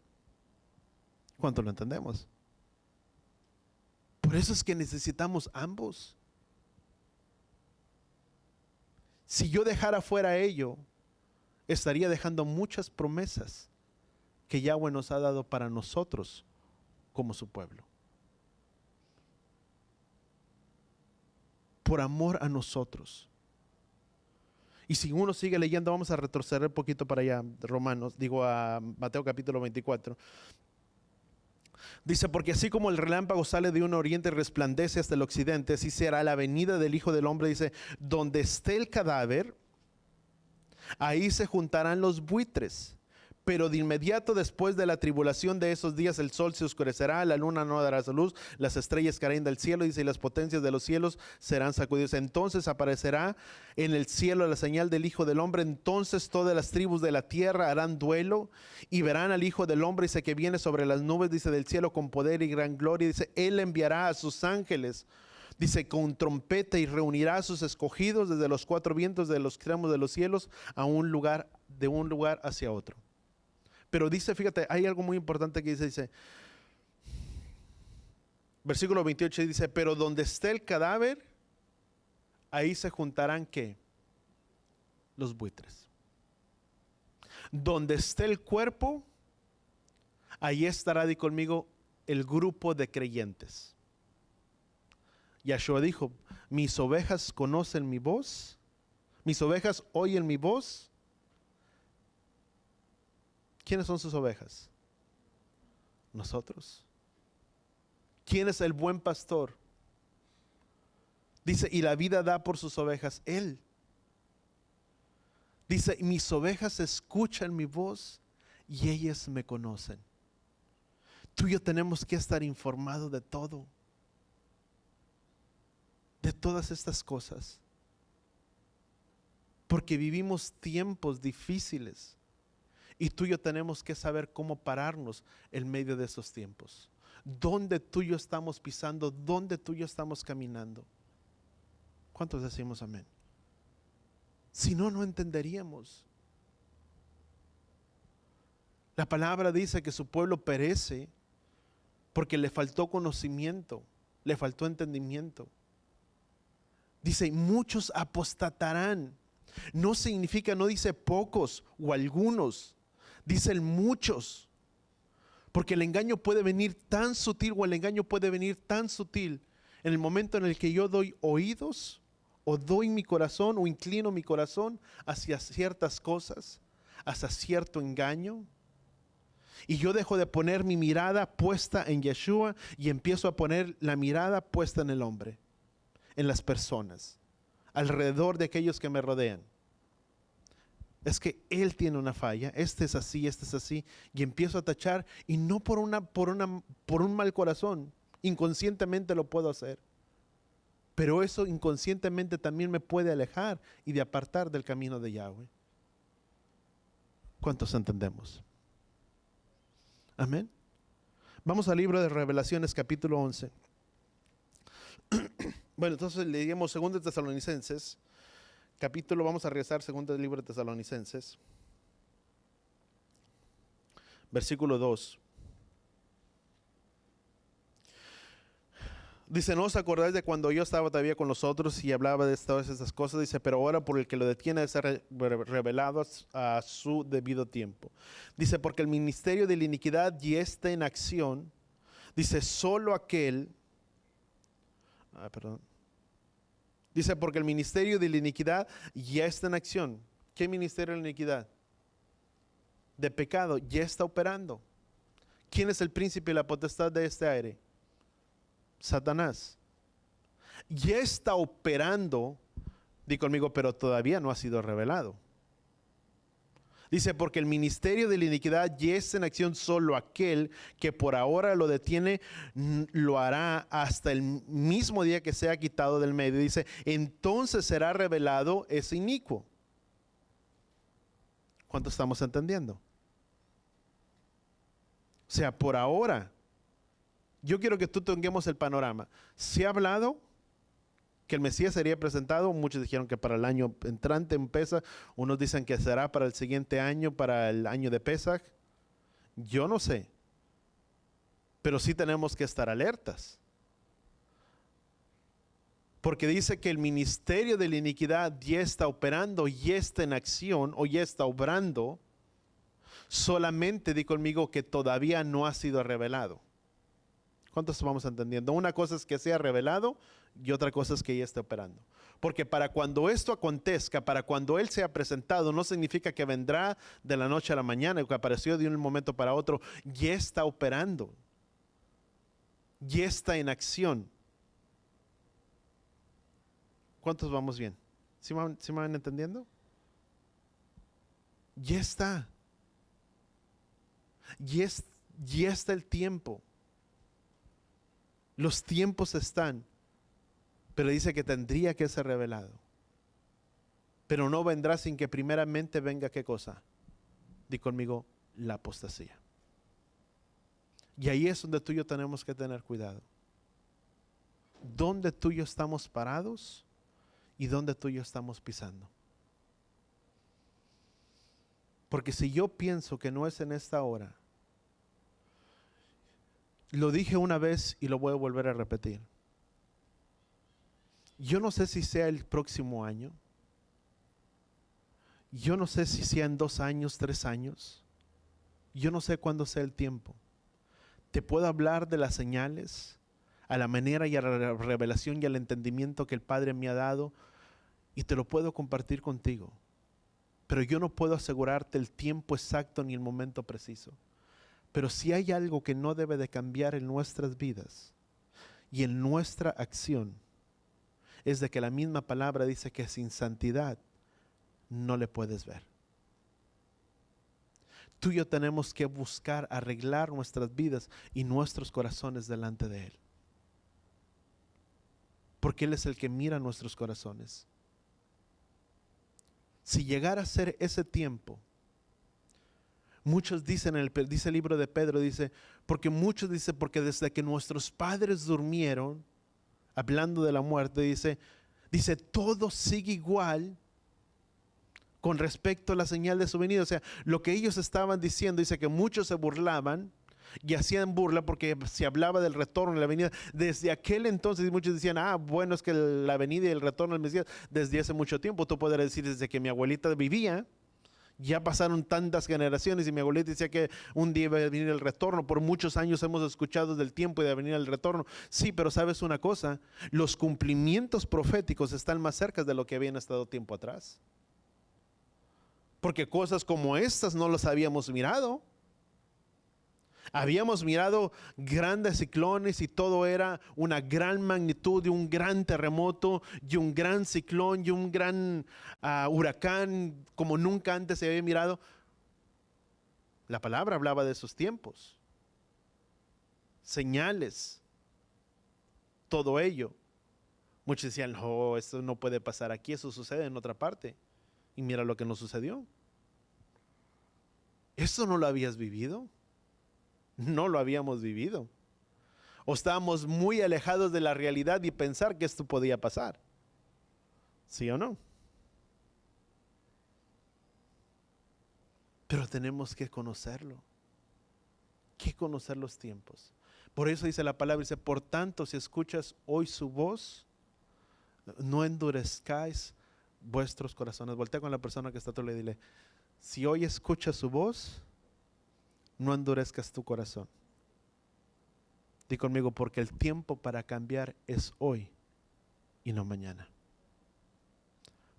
¿Cuánto lo entendemos? Por eso es que necesitamos ambos. Si yo dejara fuera ello, estaría dejando muchas promesas que Yahweh nos ha dado para nosotros como su pueblo. Por amor a nosotros. Y si uno sigue leyendo, vamos a retroceder un poquito para allá, a Mateo capítulo 24. Dice, porque así como el relámpago sale de un oriente y resplandece hasta el occidente, así será la venida del Hijo del Hombre. Dice, donde esté el cadáver, ahí se juntarán los buitres. Pero de inmediato después de la tribulación de esos días, el sol se oscurecerá, la luna no dará su luz, las estrellas caerán del cielo, dice, y las potencias de los cielos serán sacudidas. Entonces aparecerá en el cielo la señal del Hijo del Hombre. Entonces todas las tribus de la tierra harán duelo y verán al Hijo del Hombre, dice, que viene sobre las nubes, dice, del cielo con poder y gran gloria. Dice, Él enviará a sus ángeles, dice, con trompeta, y reunirá a sus escogidos desde los cuatro vientos de los extremos de los cielos a un lugar, de un lugar hacia otro. Pero dice, fíjate, hay algo muy importante que dice, versículo 28 dice, pero donde esté el cadáver, ahí se juntarán ¿qué? Los buitres. Donde esté el cuerpo, ahí estará, di conmigo, el grupo de creyentes. Yahshua dijo, mis ovejas conocen mi voz, mis ovejas oyen mi voz. ¿Quiénes son sus ovejas? Nosotros. ¿Quién es el buen pastor? Dice, y la vida da por sus ovejas Él. Dice, mis ovejas escuchan mi voz y ellas me conocen. Tú y yo tenemos que estar informados de todo, de todas estas cosas, porque vivimos tiempos difíciles y tú y yo tenemos que saber cómo pararnos en medio de esos tiempos. Dónde tú y yo estamos pisando, dónde tú y yo estamos caminando. ¿Cuántos decimos amén? Si no, no entenderíamos. La palabra dice que su pueblo perece porque le faltó conocimiento, le faltó entendimiento. Dice, muchos apostatarán. No significa, no dice pocos o algunos, dicen muchos. Porque el engaño puede venir tan sutil, o el engaño puede venir tan sutil en el momento en el que yo doy oídos o doy mi corazón o inclino mi corazón hacia ciertas cosas, hacia cierto engaño. Y yo dejo de poner mi mirada puesta en Yeshua y empiezo a poner la mirada puesta en el hombre, en las personas, alrededor de aquellos que me rodean. Es que él tiene una falla, este es así, y empiezo a tachar, y no por un mal corazón, inconscientemente lo puedo hacer. Pero eso inconscientemente también me puede alejar y de apartar del camino de Yahweh. ¿Cuántos entendemos? Amén. Vamos al libro de Revelaciones, capítulo 11. Bueno, entonces leíamos 2 Tesalonicenses, vamos a regresar 2 libro de Tesalonicenses, versículo 2. Dice, ¿no os acordáis de cuando yo estaba todavía con los otros y hablaba de todas estas cosas? Dice, pero ahora por el que lo detiene de ser revelado a su debido tiempo. Dice, porque el ministerio de la iniquidad ya está en acción. Dice, solo aquel... Dice, porque el ministerio de la iniquidad ya está en acción. ¿Qué ministerio de la iniquidad? De pecado, ya está operando. ¿Quién es el príncipe y la potestad de este aire? Satanás. Ya está operando, di conmigo, pero todavía no ha sido revelado. Dice, porque el ministerio de la iniquidad ya está en acción, solo aquel que por ahora lo detiene, lo hará hasta el mismo día que sea quitado del medio. Dice, entonces será revelado ese inicuo. ¿Cuánto estamos entendiendo? O sea, por ahora, yo quiero que tú tengamos el panorama. Se ha hablado que el Mesías sería presentado, muchos dijeron que para el año entrante en Pesaj, unos dicen que será para el siguiente año, para el año de Pesaj. Yo no sé, pero sí tenemos que estar alertas. Porque dice que el ministerio de la iniquidad ya está operando, ya está en acción o ya está obrando, solamente di conmigo que todavía no ha sido revelado. ¿Cuántos vamos entendiendo? Una cosa es que sea revelado y otra cosa es que ya esté operando. Porque para cuando esto acontezca, para cuando Él sea presentado, no significa que vendrá de la noche a la mañana, que apareció de un momento para otro. Ya está operando. Ya está en acción. ¿Cuántos vamos bien? ¿Sí me van entendiendo? Ya está. Ya está el tiempo. Los tiempos están, pero dice que tendría que ser revelado. Pero no vendrá sin que primeramente venga, ¿qué cosa? Di conmigo, la apostasía. Y ahí es donde tú y yo tenemos que tener cuidado. Donde tú y yo estamos parados y donde tú y yo estamos pisando. Porque si yo pienso que no es en esta hora, lo dije una vez y lo voy a volver a repetir. Yo no sé si sea el próximo año. Yo no sé si sea en 2 años, 3 años. Yo no sé cuándo sea el tiempo. Te puedo hablar de las señales, a la manera y a la revelación y al entendimiento que el Padre me ha dado, y te lo puedo compartir contigo. Pero yo no puedo asegurarte el tiempo exacto ni el momento preciso. Pero si hay algo que no debe de cambiar en nuestras vidas y en nuestra acción, es de que la misma palabra dice que sin santidad no le puedes ver. Tú y yo tenemos que buscar arreglar nuestras vidas y nuestros corazones delante de Él. Porque Él es el que mira nuestros corazones. Si llegara a ser ese tiempo, muchos dicen, dice el libro de Pedro, dice, porque muchos dicen, porque desde que nuestros padres durmieron, hablando de la muerte, dice, todo sigue igual con respecto a la señal de su venida. O sea, lo que ellos estaban diciendo, dice que muchos se burlaban y hacían burla porque se hablaba del retorno y la venida. Desde aquel entonces muchos decían, bueno, es que la venida y el retorno del Mesías desde hace mucho tiempo. Tú podrás decir, desde que mi abuelita vivía, ya pasaron tantas generaciones y mi abuelita decía que un día iba a venir el retorno. Por muchos años hemos escuchado del tiempo y de venir el retorno. Sí, pero sabes una cosa, los cumplimientos proféticos están más cerca de lo que habían estado tiempo atrás. Porque cosas como estas no las habíamos mirado. Habíamos mirado grandes ciclones y todo era una gran magnitud y un gran terremoto y un gran ciclón y un gran huracán como nunca antes se había mirado. La palabra hablaba de esos tiempos, señales, todo ello. Muchos decían, no, esto no puede pasar aquí, eso sucede en otra parte. Y mira lo que nos sucedió. ¿Eso no lo habías vivido? No lo habíamos vivido. O estábamos muy alejados de la realidad y pensar que esto podía pasar. ¿Sí o no? Pero tenemos que conocerlo. Que conocer los tiempos. Por eso dice la palabra, dice, por tanto, si escuchas hoy su voz, no endurezcáis vuestros corazones. Voltea con la persona que está a tu lado y dile, si hoy escuchas su voz, no endurezcas tu corazón. Di conmigo, porque el tiempo para cambiar es hoy y no mañana.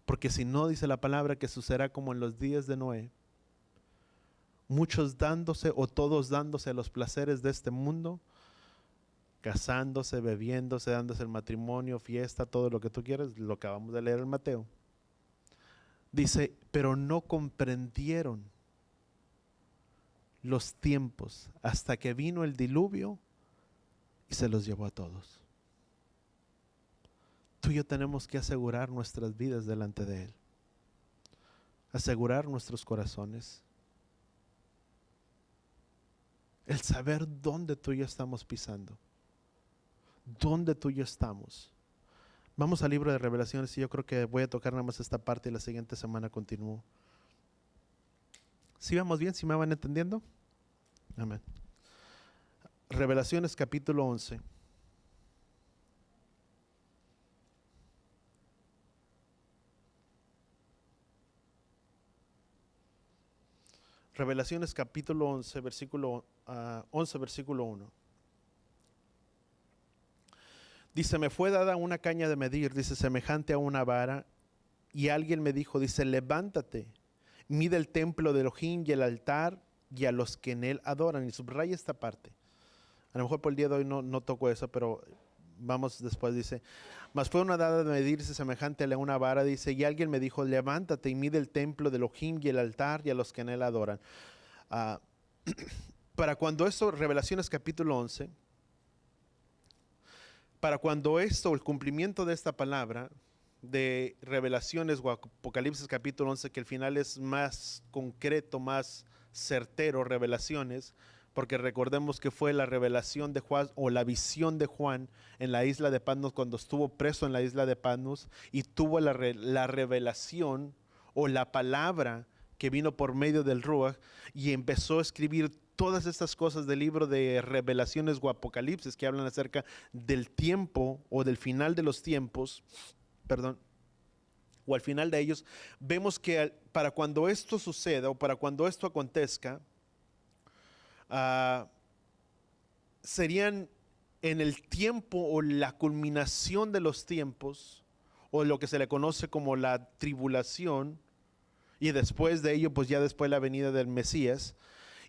Porque si no, dice la palabra, que sucederá como en los días de Noé, muchos dándose o todos dándose a los placeres de este mundo, casándose, bebiéndose, dándose el matrimonio, fiesta, todo lo que tú quieras, lo acabamos de leer en Mateo. Dice, pero no comprendieron los tiempos hasta que vino el diluvio y se los llevó a todos. Tú y yo tenemos que asegurar nuestras vidas delante de Él, asegurar nuestros corazones, el saber dónde tú y yo estamos pisando, dónde tú y yo estamos. Vamos al libro de Revelaciones y yo creo que voy a tocar nada más esta parte y la siguiente semana continúo. ¿Sí vamos bien? ¿Sí me van entendiendo? Amén. Revelaciones capítulo 11. Revelaciones capítulo 11, versículo 1. Dice, me fue dada una caña de medir, dice, semejante a una vara, y alguien me dijo, dice, levántate, mide el templo de Elohim y el altar y a los que en él adoran. Y subraya esta parte. A lo mejor por el día de hoy no toco eso, pero vamos después. Dice, mas fue una dada de medirse semejante a una vara, dice, y alguien me dijo, levántate y mide el templo de Elohim y el altar y a los que en él adoran. Para cuando esto, Revelaciones capítulo 11, para cuando esto, el cumplimiento de esta palabra de Revelaciones o Apocalipsis capítulo 11, que el final es más concreto, más certero, Revelaciones, porque recordemos que fue la revelación de Juan o la visión de Juan en la isla de Patmos, cuando estuvo preso en la isla de Patmos y tuvo la revelación o la palabra que vino por medio del Ruach y empezó a escribir todas estas cosas del libro de Revelaciones o Apocalipsis que hablan acerca del tiempo o del final de los tiempos, o al final de ellos. Vemos que para cuando esto suceda o para cuando esto acontezca, serían en el tiempo o la culminación de los tiempos, o lo que se le conoce como la tribulación, y después de ello, pues ya después la venida del Mesías.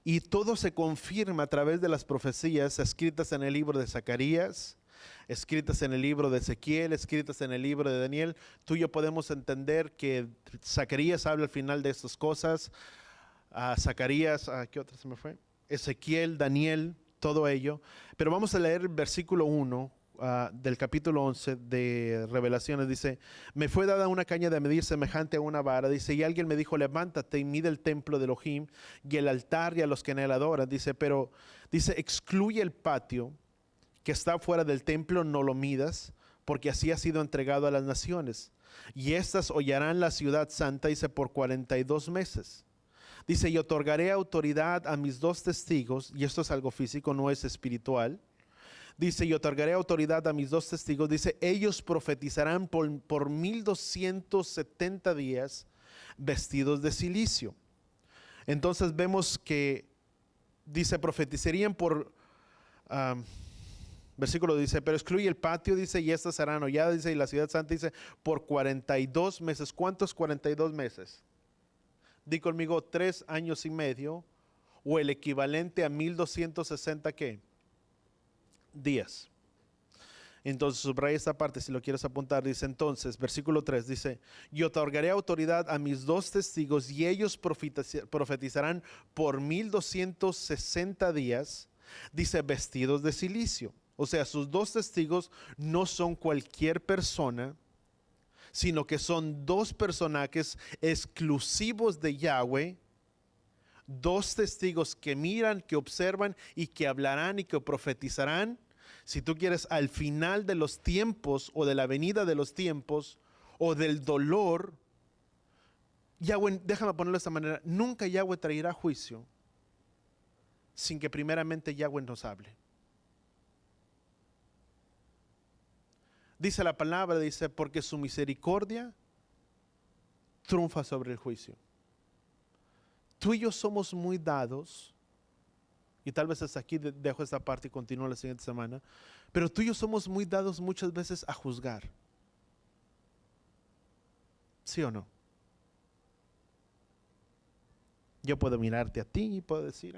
Y todo se confirma a través de las profecías escritas en el libro de Zacarías, escritas en el libro de Ezequiel, escritas en el libro de Daniel. Tú y yo podemos entender que Zacarías habla al final de estas cosas. Zacarías, ¿qué otra se me fue? Ezequiel, Daniel, todo ello. Pero vamos a leer el versículo 1 del capítulo 11 de Revelaciones. Dice: me fue dada una caña de medir semejante a una vara. Dice: y alguien me dijo, levántate y mide el templo de Elohim y el altar y a los que en él adoran. Dice, pero dice, excluye el patio que está fuera del templo, no lo midas, porque así ha sido entregado a las naciones. Y éstas hollarán la ciudad santa, dice, por 42 meses. Dice: y otorgaré autoridad a mis 2 testigos, y esto es algo físico, no es espiritual. Dice: y otorgaré autoridad a mis 2 testigos. Dice: ellos profetizarán por 1270 días vestidos de cilicio. Entonces vemos que dice, profetizarían por, versículo dice, pero excluye el patio, dice, y estas serán holladas, dice, y la ciudad santa, dice, por 42 meses. ¿Cuántos 42 meses? Di conmigo, 3 años y medio, o el equivalente a 1260, ¿qué? Días. Entonces subraya esta parte si lo quieres apuntar. Dice entonces, versículo 3, dice: y otorgaré autoridad a mis 2 testigos, y ellos profetizarán por 1260 días, dice, vestidos de cilicio. O sea, sus 2 testigos no son cualquier persona, sino que son 2 personajes exclusivos de Yahweh, 2 testigos que miran, que observan y que hablarán y que profetizarán. Si tú quieres, al final de los tiempos, o de la venida de los tiempos, o del dolor, Yahweh, déjame ponerlo de esta manera, nunca Yahweh traerá juicio sin que primeramente Yahweh nos hable. Dice la palabra, dice, porque su misericordia triunfa sobre el juicio. Tú y yo somos muy dados, y tal vez hasta aquí dejo esta parte y continúo la siguiente semana, pero tú y yo somos muy dados muchas veces a juzgar. ¿Sí o no? Yo puedo mirarte a ti y puedo decir,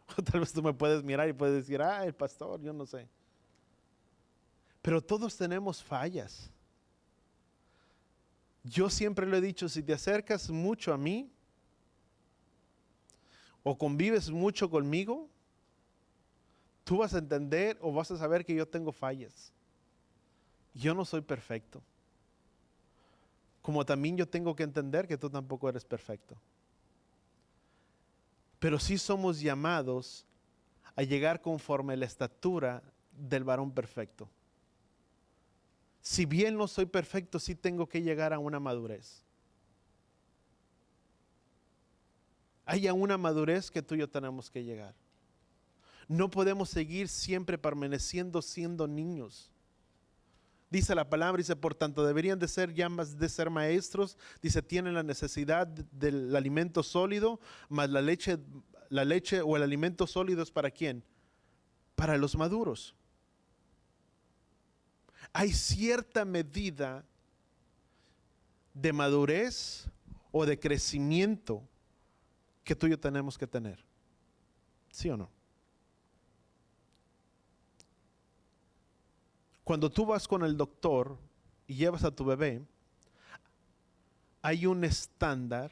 o tal vez tú me puedes mirar y puedes decir, el pastor, yo no sé. Pero todos tenemos fallas. Yo siempre lo he dicho, si te acercas mucho a mí o convives mucho conmigo, tú vas a entender o vas a saber que yo tengo fallas. Yo no soy perfecto. Como también yo tengo que entender que tú tampoco eres perfecto. Pero sí somos llamados a llegar conforme a la estatura del varón perfecto. Si bien no soy perfecto, sí tengo que llegar a una madurez. Hay a una madurez que tú y yo tenemos que llegar. No podemos seguir siempre permaneciendo siendo niños. Dice la palabra, dice, por tanto deberían de ser llamas de ser maestros. Dice, tienen la necesidad del alimento sólido, mas la leche o el alimento sólido es ¿para quién? Para los maduros. Hay cierta medida de madurez o de crecimiento que tú y yo tenemos que tener. ¿Sí o no? Cuando tú vas con el doctor y llevas a tu bebé, hay un estándar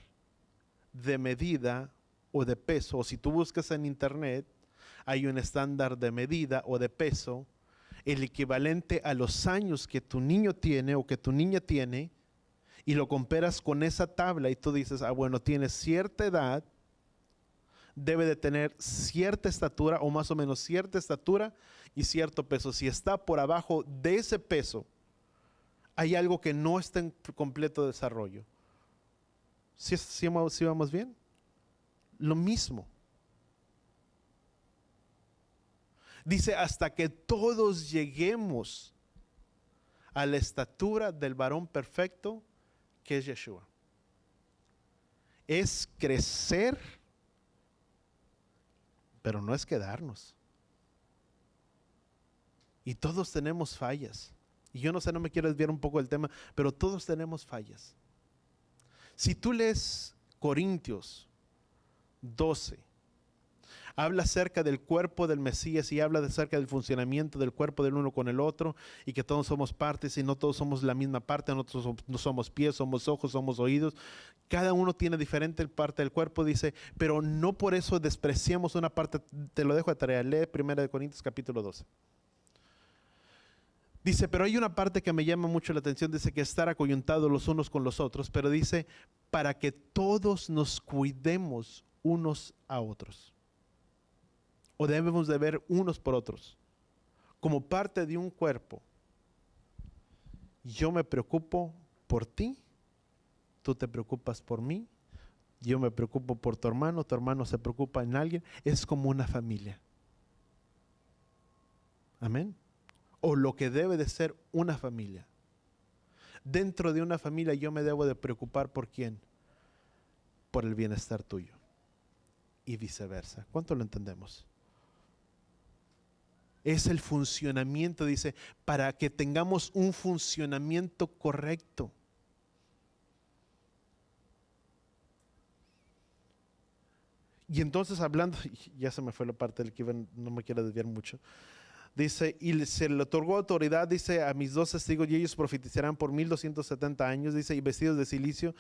de medida o de peso, o si tú buscas en internet, hay un estándar de medida o de peso, el equivalente a los años que tu niño tiene o que tu niña tiene, y lo comparas con esa tabla y tú dices, bueno, tiene cierta edad, debe de tener cierta estatura o más o menos cierta estatura y cierto peso. Si está por abajo de ese peso, hay algo que no está en completo desarrollo. ¿Sí vamos bien? Lo mismo. Dice, hasta que todos lleguemos a la estatura del varón perfecto, que es Yeshua. Es crecer, pero no es quedarnos. Y todos tenemos fallas. Y yo no sé, no me quiero desviar un poco del tema, pero todos tenemos fallas. Si tú lees Corintios 12, Habla acerca del cuerpo del Mesías y habla acerca del funcionamiento del cuerpo del uno con el otro y que todos somos partes y no todos somos la misma parte, no somos pies, somos ojos, somos oídos. Cada uno tiene diferente parte del cuerpo, dice, pero no por eso despreciamos una parte. Te lo dejo de tarea, lee 1 Corintios capítulo 12. Dice, pero hay una parte que me llama mucho la atención, dice que estar acoyuntados los unos con los otros, pero dice, para que todos nos cuidemos unos a otros. O debemos de ver unos por otros. Como parte de un cuerpo. Yo me preocupo por ti, tú te preocupas por mí, yo me preocupo por tu hermano se preocupa en alguien. Es como una familia. Amén. O lo que debe de ser una familia. Dentro de una familia yo me debo de preocupar por quién, por el bienestar tuyo y viceversa. ¿Cuánto lo entendemos? Es el funcionamiento, dice, para que tengamos un funcionamiento correcto. Y entonces hablando, ya se me fue la parte del que iba, no me quiero desviar mucho. Dice, y se le otorgó autoridad, dice, a mis 2 testigos y ellos profetizarán por 1270 años, dice, y vestidos de silicio.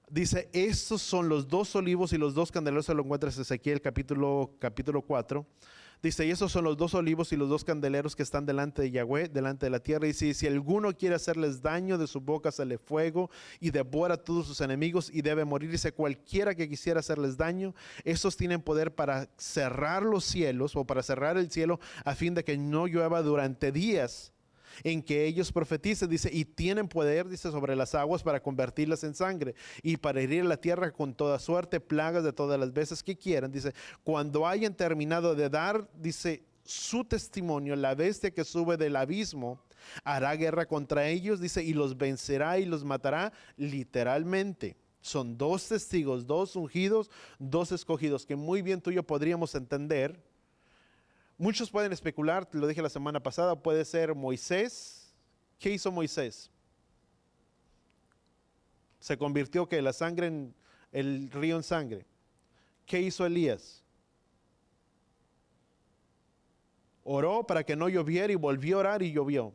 Dice, estos son los 2 olivos y los 2 candeleros, se lo encuentras en Ezequiel capítulo 4. Dice, y esos son los 2 olivos y los 2 candeleros que están delante de Yahweh, delante de la tierra. Y si alguno quiere hacerles daño, de su boca sale fuego y devora a todos sus enemigos y debe morir. Dice, cualquiera que quisiera hacerles daño, estos tienen poder para cerrar los cielos o para cerrar el cielo a fin de que no llueva durante días en que ellos profeticen, dice, y tienen poder, dice, sobre las aguas para convertirlas en sangre y para herir la tierra con toda suerte, plagas de todas las veces que quieran. Dice, cuando hayan terminado de dar, dice, su testimonio, la bestia que sube del abismo hará guerra contra ellos, dice, y los vencerá y los matará literalmente. Son 2 testigos, 2 ungidos, 2 escogidos, que muy bien tú y yo podríamos entender. Muchos pueden especular, te lo dije la semana pasada, puede ser Moisés. ¿Qué hizo Moisés? Se convirtió que la sangre en el río en sangre. ¿Qué hizo Elías? Oró para que no lloviera y volvió a orar y llovió.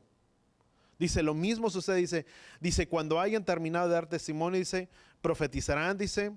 Dice, lo mismo sucede, dice, cuando hayan terminado de dar testimonio, dice, profetizarán, dice,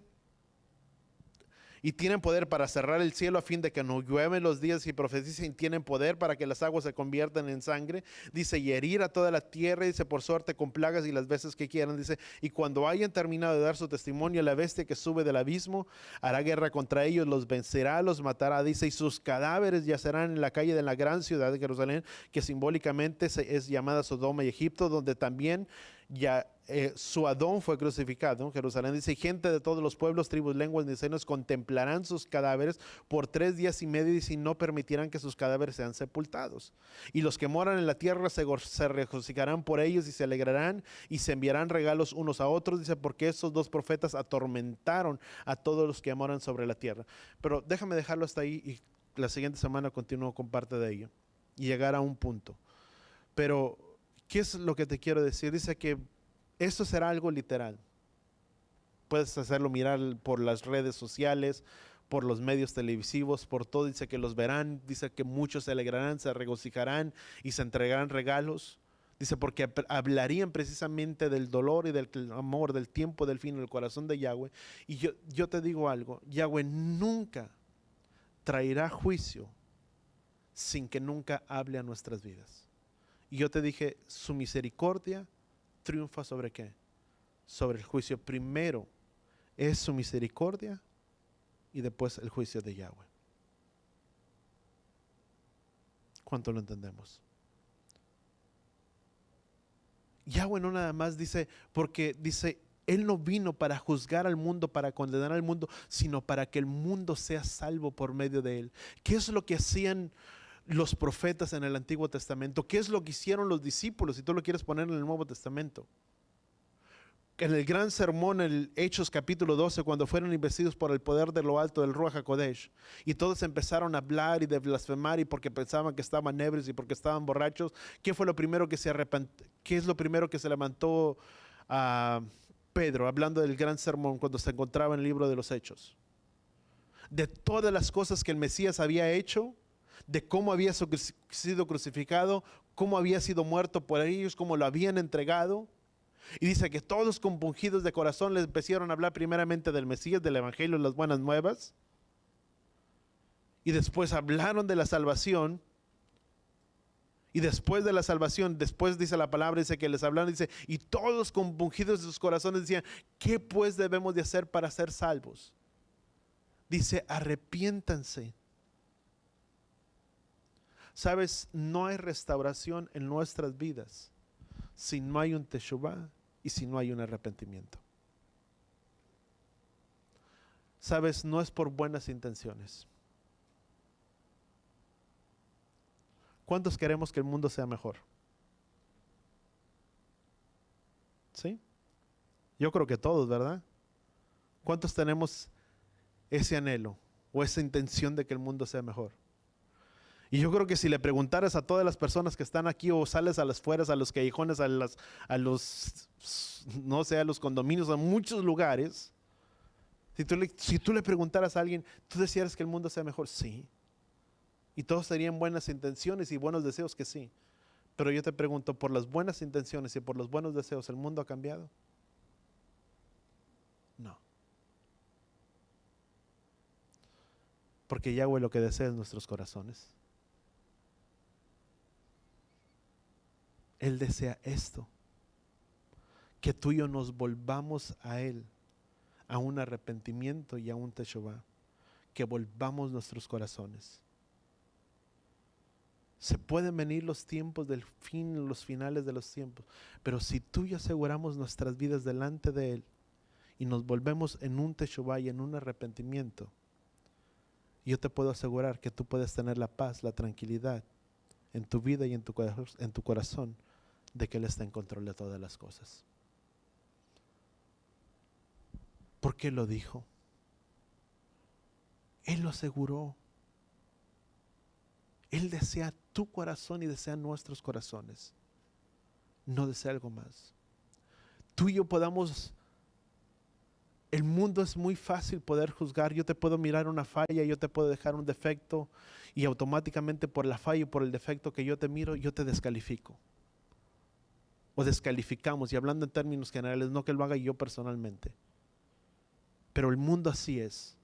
y tienen poder para cerrar el cielo a fin de que no llueven los días y profeticen, tienen poder para que las aguas se conviertan en sangre, dice, y herir a toda la tierra, dice, por suerte con plagas y las veces que quieran, dice, y cuando hayan terminado de dar su testimonio, la bestia que sube del abismo hará guerra contra ellos, los vencerá, los matará, dice, y sus cadáveres yacerán en la calle de la gran ciudad de Jerusalén, que simbólicamente es llamada Sodoma y Egipto, donde también ya su Adón fue crucificado en Jerusalén. Dice, gente de todos los pueblos, tribus, lenguas, naciones contemplarán sus cadáveres por 3 días y medio, y no permitirán que sus cadáveres sean sepultados. Y los que moran en la tierra se regocijarán por ellos y se alegrarán y se enviarán regalos unos a otros. Dice, porque esos 2 profetas atormentaron a todos los que moran sobre la tierra. Pero déjame dejarlo hasta ahí y la siguiente semana continúo con parte de ello y llegar a un punto. Pero ¿qué es lo que te quiero decir? Dice que esto será algo literal. Puedes hacerlo mirar por las redes sociales, por los medios televisivos, por todo. Dice que los verán, dice que muchos se alegrarán, se regocijarán y se entregarán regalos. Dice, porque hablarían precisamente del dolor y del amor, del tiempo, del fin, del corazón de Yahweh. Y yo te digo algo, Yahweh nunca traerá juicio sin que nunca hable a nuestras vidas. Y yo te dije, su misericordia triunfa ¿sobre qué? Sobre el juicio. Primero es su misericordia y después el juicio de Yahweh. ¿Cuánto lo entendemos? Yahweh no nada más dice, porque dice, Él no vino para juzgar al mundo, para condenar al mundo, sino para que el mundo sea salvo por medio de Él. ¿Qué es lo que hacían los profetas en el Antiguo Testamento? ¿Qué es lo que hicieron los discípulos, si tú lo quieres poner en el Nuevo Testamento? En el gran sermón, en Hechos capítulo 12, cuando fueron investidos por el poder de lo alto del Ruach HaKodesh, y todos empezaron a hablar y de blasfemar, y porque pensaban que estaban ebrios y porque estaban borrachos, ¿qué fue lo primero que qué es lo primero que se levantó a Pedro, hablando del gran sermón cuando se encontraba en el libro de los Hechos? de todas las cosas que el Mesías había hecho, de cómo había sido crucificado, cómo había sido muerto por ellos, cómo lo habían entregado. Y dice que todos compungidos de corazón les empezaron a hablar primeramente del Mesías, del Evangelio, las buenas nuevas. Y después hablaron de la salvación. Y después de la salvación, después dice la palabra, dice que les hablaron, dice, y todos compungidos de sus corazones decían, ¿qué pues debemos de hacer para ser salvos? Dice, arrepiéntanse. Sabes, no hay restauración en nuestras vidas si no hay un teshuvá y si no hay un arrepentimiento. Sabes, no es por buenas intenciones. ¿Cuántos queremos que el mundo sea mejor? ¿Sí? Yo creo que todos, ¿verdad? ¿Cuántos tenemos ese anhelo o esa intención de que el mundo sea mejor? Y yo creo que si le preguntaras a todas las personas que están aquí o sales a las fueras, a los callejones, a los, no sé, a los condominios, a muchos lugares, si tú le preguntaras a alguien, ¿tú desearas que el mundo sea mejor? Sí. Y todos tenían buenas intenciones y buenos deseos que sí. Pero yo te pregunto, por las buenas intenciones y por los buenos deseos, ¿el mundo ha cambiado? No. Porque Yahweh lo que desea es nuestros corazones. Él desea esto, que tú y yo nos volvamos a Él, a un arrepentimiento y a un teshuvá, que volvamos nuestros corazones. Se pueden venir los tiempos del fin, los finales de los tiempos, pero si tú y yo aseguramos nuestras vidas delante de Él y nos volvemos en un teshuvá y en un arrepentimiento, yo te puedo asegurar que tú puedes tener la paz, la tranquilidad en tu vida y en tu corazón de que Él está en control de todas las cosas. ¿Por qué lo dijo? Él lo aseguró. Él desea tu corazón y desea nuestros corazones. No desea algo más. Tú y yo podamos... El mundo es muy fácil poder juzgar. Yo te puedo mirar una falla, yo te puedo dejar un defecto y automáticamente por la falla y por el defecto que yo te miro, yo te descalifico. O descalificamos, y hablando en términos generales, no que lo haga yo personalmente. Pero el mundo así es.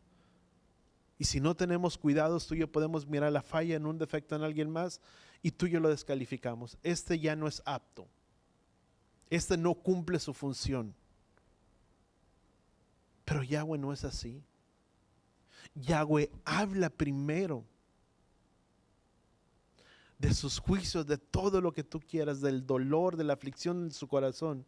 Y si no tenemos cuidados, tú y yo podemos mirar la falla en un defecto en alguien más y tú y yo lo descalificamos. Este ya no es apto. Este no cumple su función. Pero Yahweh no es así. Yahweh habla primero de sus juicios, de todo lo que tú quieras, del dolor, de la aflicción en su corazón,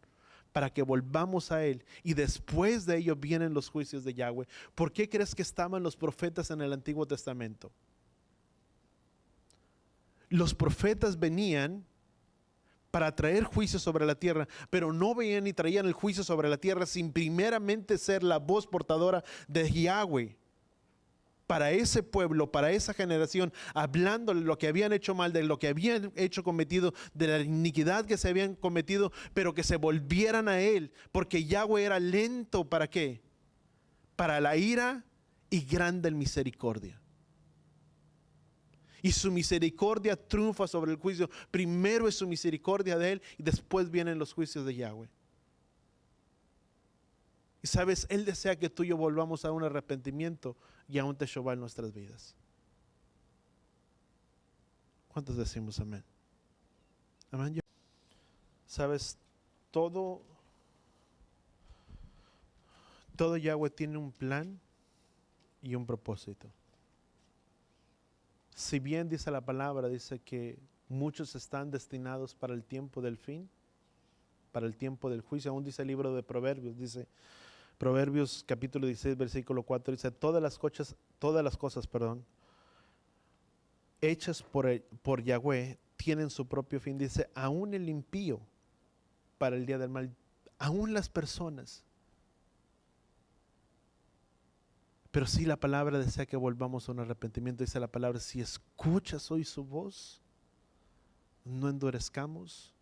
para que volvamos a Él. Y después de ello vienen los juicios de Yahweh. ¿Por qué crees que estaban los profetas en el Antiguo Testamento? Los profetas venían para traer juicio sobre la tierra, pero no venían y traían el juicio sobre la tierra sin primeramente ser la voz portadora de Yahweh para ese pueblo, para esa generación, hablándole lo que habían hecho mal, de lo que habían hecho cometido, de la iniquidad que se habían cometido, pero que se volvieran a Él, porque Yahweh era lento, ¿para qué? Para la ira y grande en misericordia. Y su misericordia triunfa sobre el juicio. Primero es su misericordia de Él y después vienen los juicios de Yahweh. Y sabes, Él desea que tú y yo volvamos a un arrepentimiento y a un teshuvá en nuestras vidas. ¿Cuántos decimos amén? Amén. Sabes, todo Yahweh tiene un plan y un propósito. Si bien dice la palabra, dice que muchos están destinados para el tiempo del fin, para el tiempo del juicio. Aún dice el libro de Proverbios, dice Proverbios capítulo 16, versículo 4, dice, todas las cosas, hechas por Yahweh tienen su propio fin. Dice, aún el impío para el día del mal, aún las personas. Pero sí, la palabra desea que volvamos a un arrepentimiento. Dice la palabra, si escuchas hoy su voz, no endurezcamos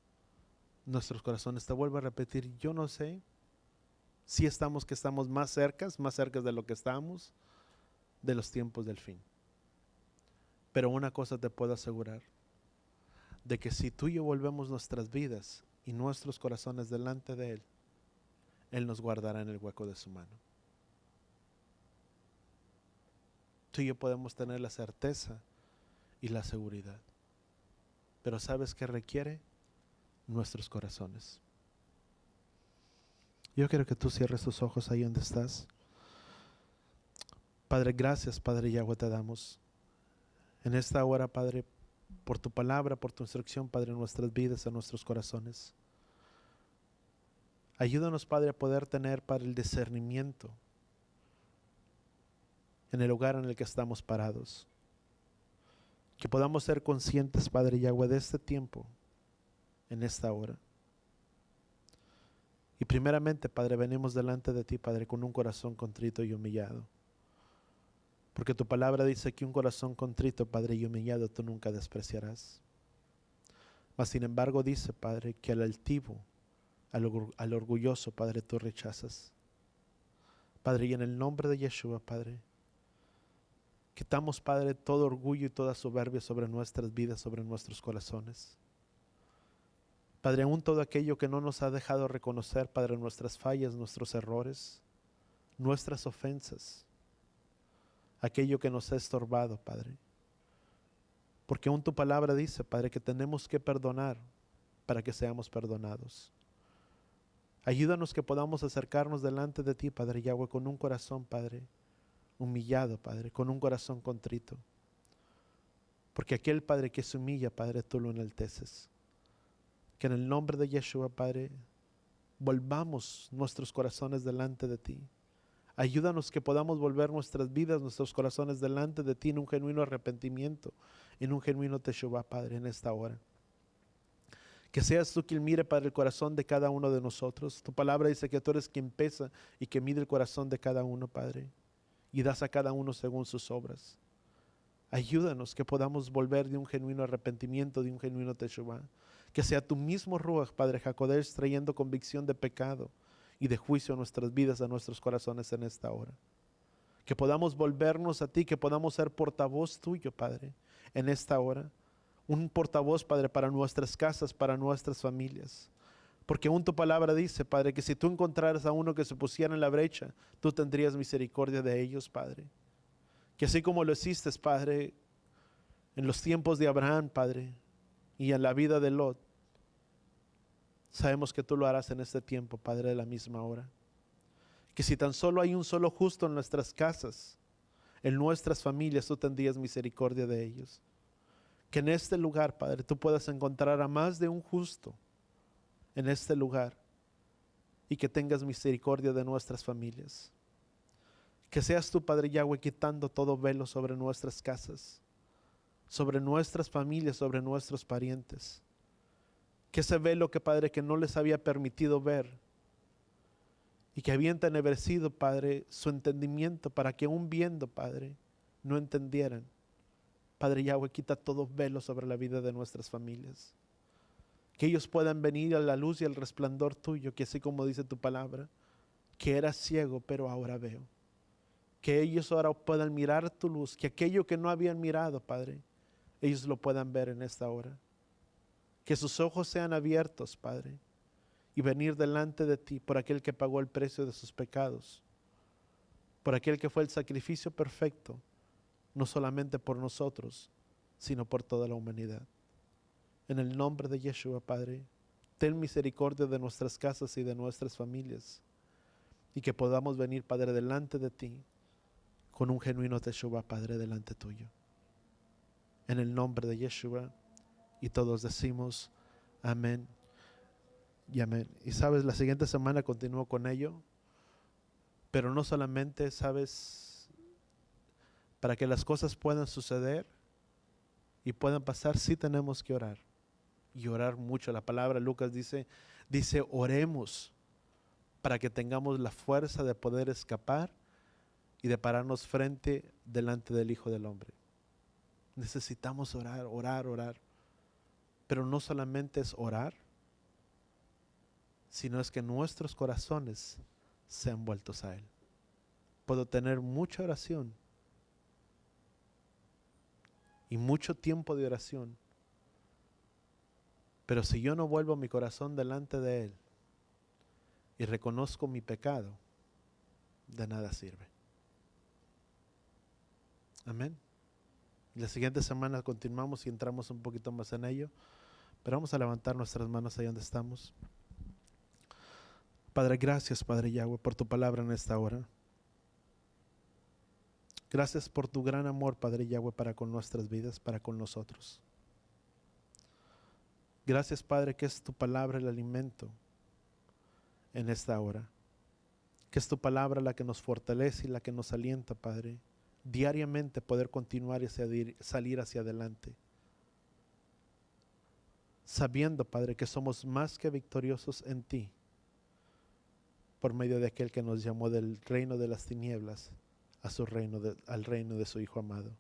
nuestros corazones. Te vuelvo a repetir, yo no sé si estamos más cerca de lo que estamos de los tiempos del fin. Pero una cosa te puedo asegurar, de que si tú y yo volvemos nuestras vidas y nuestros corazones delante de Él, Él nos guardará en el hueco de su mano. Tú y yo podemos tener la certeza y la seguridad. Pero ¿sabes qué requiere? Nuestros corazones. Yo quiero que tú cierres tus ojos ahí donde estás. Padre, gracias, Padre Yahweh, te damos en esta hora, Padre, por tu palabra, por tu instrucción, Padre, en nuestras vidas, en nuestros corazones. Ayúdanos, Padre, a poder tener, Padre, el discernimiento en el lugar en el que estamos parados. Que podamos ser conscientes, Padre Yahweh, de este tiempo, en esta hora. Y primeramente, Padre, venimos delante de ti, Padre, con un corazón contrito y humillado. Porque tu palabra dice que un corazón contrito, Padre, y humillado tú nunca despreciarás. Mas sin embargo dice, Padre, que al altivo, al orgulloso, Padre, tú rechazas. Padre, y en el nombre de Yeshua, Padre, quitamos, Padre, todo orgullo y toda soberbia sobre nuestras vidas, sobre nuestros corazones. Padre, aún todo aquello que no nos ha dejado reconocer, Padre, nuestras fallas, nuestros errores, nuestras ofensas, aquello que nos ha estorbado, Padre. Porque aún tu palabra dice, Padre, que tenemos que perdonar para que seamos perdonados. Ayúdanos que podamos acercarnos delante de ti, Padre Yahweh, con un corazón, Padre, humillado, Padre, con un corazón contrito. Porque aquel, Padre, que se humilla, Padre, tú lo enalteces. Que en el nombre de Yeshua, Padre, volvamos nuestros corazones delante de ti. Ayúdanos que podamos volver nuestras vidas, nuestros corazones delante de ti en un genuino arrepentimiento, en un genuino Teshuvah, Padre, en esta hora. Que seas tú quien mire, Padre, el corazón de cada uno de nosotros. Tu palabra dice que tú eres quien pesa y que mide el corazón de cada uno, Padre, y das a cada uno según sus obras. Ayúdanos que podamos volver de un genuino arrepentimiento, de un genuino Teshuvah. Que sea tu mismo Ruach, Padre Hakodesh, trayendo convicción de pecado y de juicio a nuestras vidas, a nuestros corazones en esta hora. Que podamos volvernos a ti, que podamos ser portavoz tuyo, Padre, en esta hora. Un portavoz, Padre, para nuestras casas, para nuestras familias. Porque aún tu palabra dice, Padre, que si tú encontraras a uno que se pusiera en la brecha, tú tendrías misericordia de ellos, Padre. Que así como lo hiciste, Padre, en los tiempos de Abraham, Padre, y en la vida de Lot, sabemos que tú lo harás en este tiempo, Padre, de la misma hora. Que si tan solo hay un solo justo en nuestras casas, en nuestras familias, tú tendrías misericordia de ellos. Que en este lugar, Padre, tú puedas encontrar a más de un justo en este lugar y que tengas misericordia de nuestras familias. Que seas tú, Padre Yahweh, quitando todo velo sobre nuestras casas, sobre nuestras familias, sobre nuestros parientes. Que ese velo que, Padre, que no les había permitido ver y que había entenebrecido, Padre, su entendimiento para que aún viendo, Padre, no entendieran. Padre Yahweh, quita todo velo sobre la vida de nuestras familias. Que ellos puedan venir a la luz y al resplandor tuyo, que así como dice tu palabra, que era ciego, pero ahora veo. Que ellos ahora puedan mirar tu luz, que aquello que no habían mirado, Padre, ellos lo puedan ver en esta hora. Que sus ojos sean abiertos, Padre, y venir delante de ti por aquel que pagó el precio de sus pecados, por aquel que fue el sacrificio perfecto, no solamente por nosotros, sino por toda la humanidad. En el nombre de Yeshua, Padre, ten misericordia de nuestras casas y de nuestras familias, y que podamos venir, Padre, delante de ti, con un genuino Teshuvah, Padre, delante tuyo. En el nombre de Yeshua, y todos decimos amén y amén. Y sabes, la siguiente semana continúo con ello, pero no solamente, sabes, para que las cosas puedan suceder y puedan pasar, sí tenemos que orar. Y orar mucho. La palabra Lucas dice oremos para que tengamos la fuerza de poder escapar y de pararnos delante del Hijo del Hombre. Necesitamos orar, orar, orar. Pero no solamente es orar, sino es que nuestros corazones sean vueltos a Él. Puedo tener mucha oración, y mucho tiempo de oración. Pero si yo no vuelvo mi corazón delante de Él y reconozco mi pecado, de nada sirve. Amén. La siguiente semana continuamos y entramos un poquito más en ello. Pero vamos a levantar nuestras manos ahí donde estamos. Padre, gracias, Padre Yahweh, por tu palabra en esta hora. Gracias por tu gran amor, Padre Yahweh, para con nuestras vidas, para con nosotros. Gracias, Padre, que es tu palabra el alimento en esta hora. Que es tu palabra la que nos fortalece y la que nos alienta, Padre, diariamente poder continuar y salir hacia adelante. Sabiendo, Padre, que somos más que victoriosos en ti, por medio de aquel que nos llamó del reino de las tinieblas a su reino, al reino de su Hijo amado.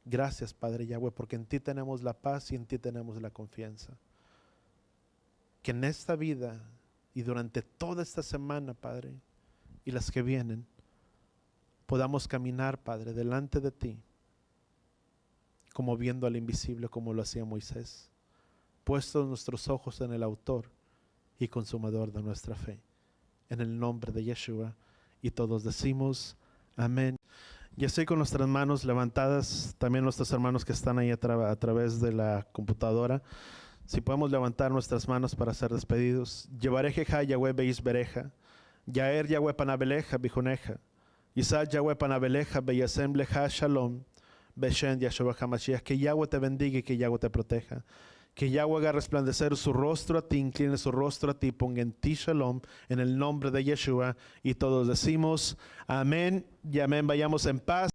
Gracias, Padre Yahweh, porque en ti tenemos la paz y en ti tenemos la confianza. Que en esta vida y durante toda esta semana, Padre, y las que vienen, podamos caminar, Padre, delante de ti, como viendo al invisible, como lo hacía Moisés, puestos nuestros ojos en el autor y consumador de nuestra fe. En el nombre de Yeshua, y todos decimos amén. Y estoy con nuestras manos levantadas, también nuestros hermanos que están ahí a través de la computadora. Si podemos levantar nuestras manos para ser despedidos. Yevarejeja Yahweh beis bereja, Yaer Yahweh panabeleja bijuneja, Yisad Yahweh panabeleja beyasem leja shalom, Beshen Yahshua HaMashiach. Que Yahweh te bendiga y que Yahweh te proteja. Que Yahweh haga resplandecer su rostro a ti, incline su rostro a ti, ponga en ti shalom, en el nombre de Yeshua. Y todos decimos amén y amén. Vayamos en paz.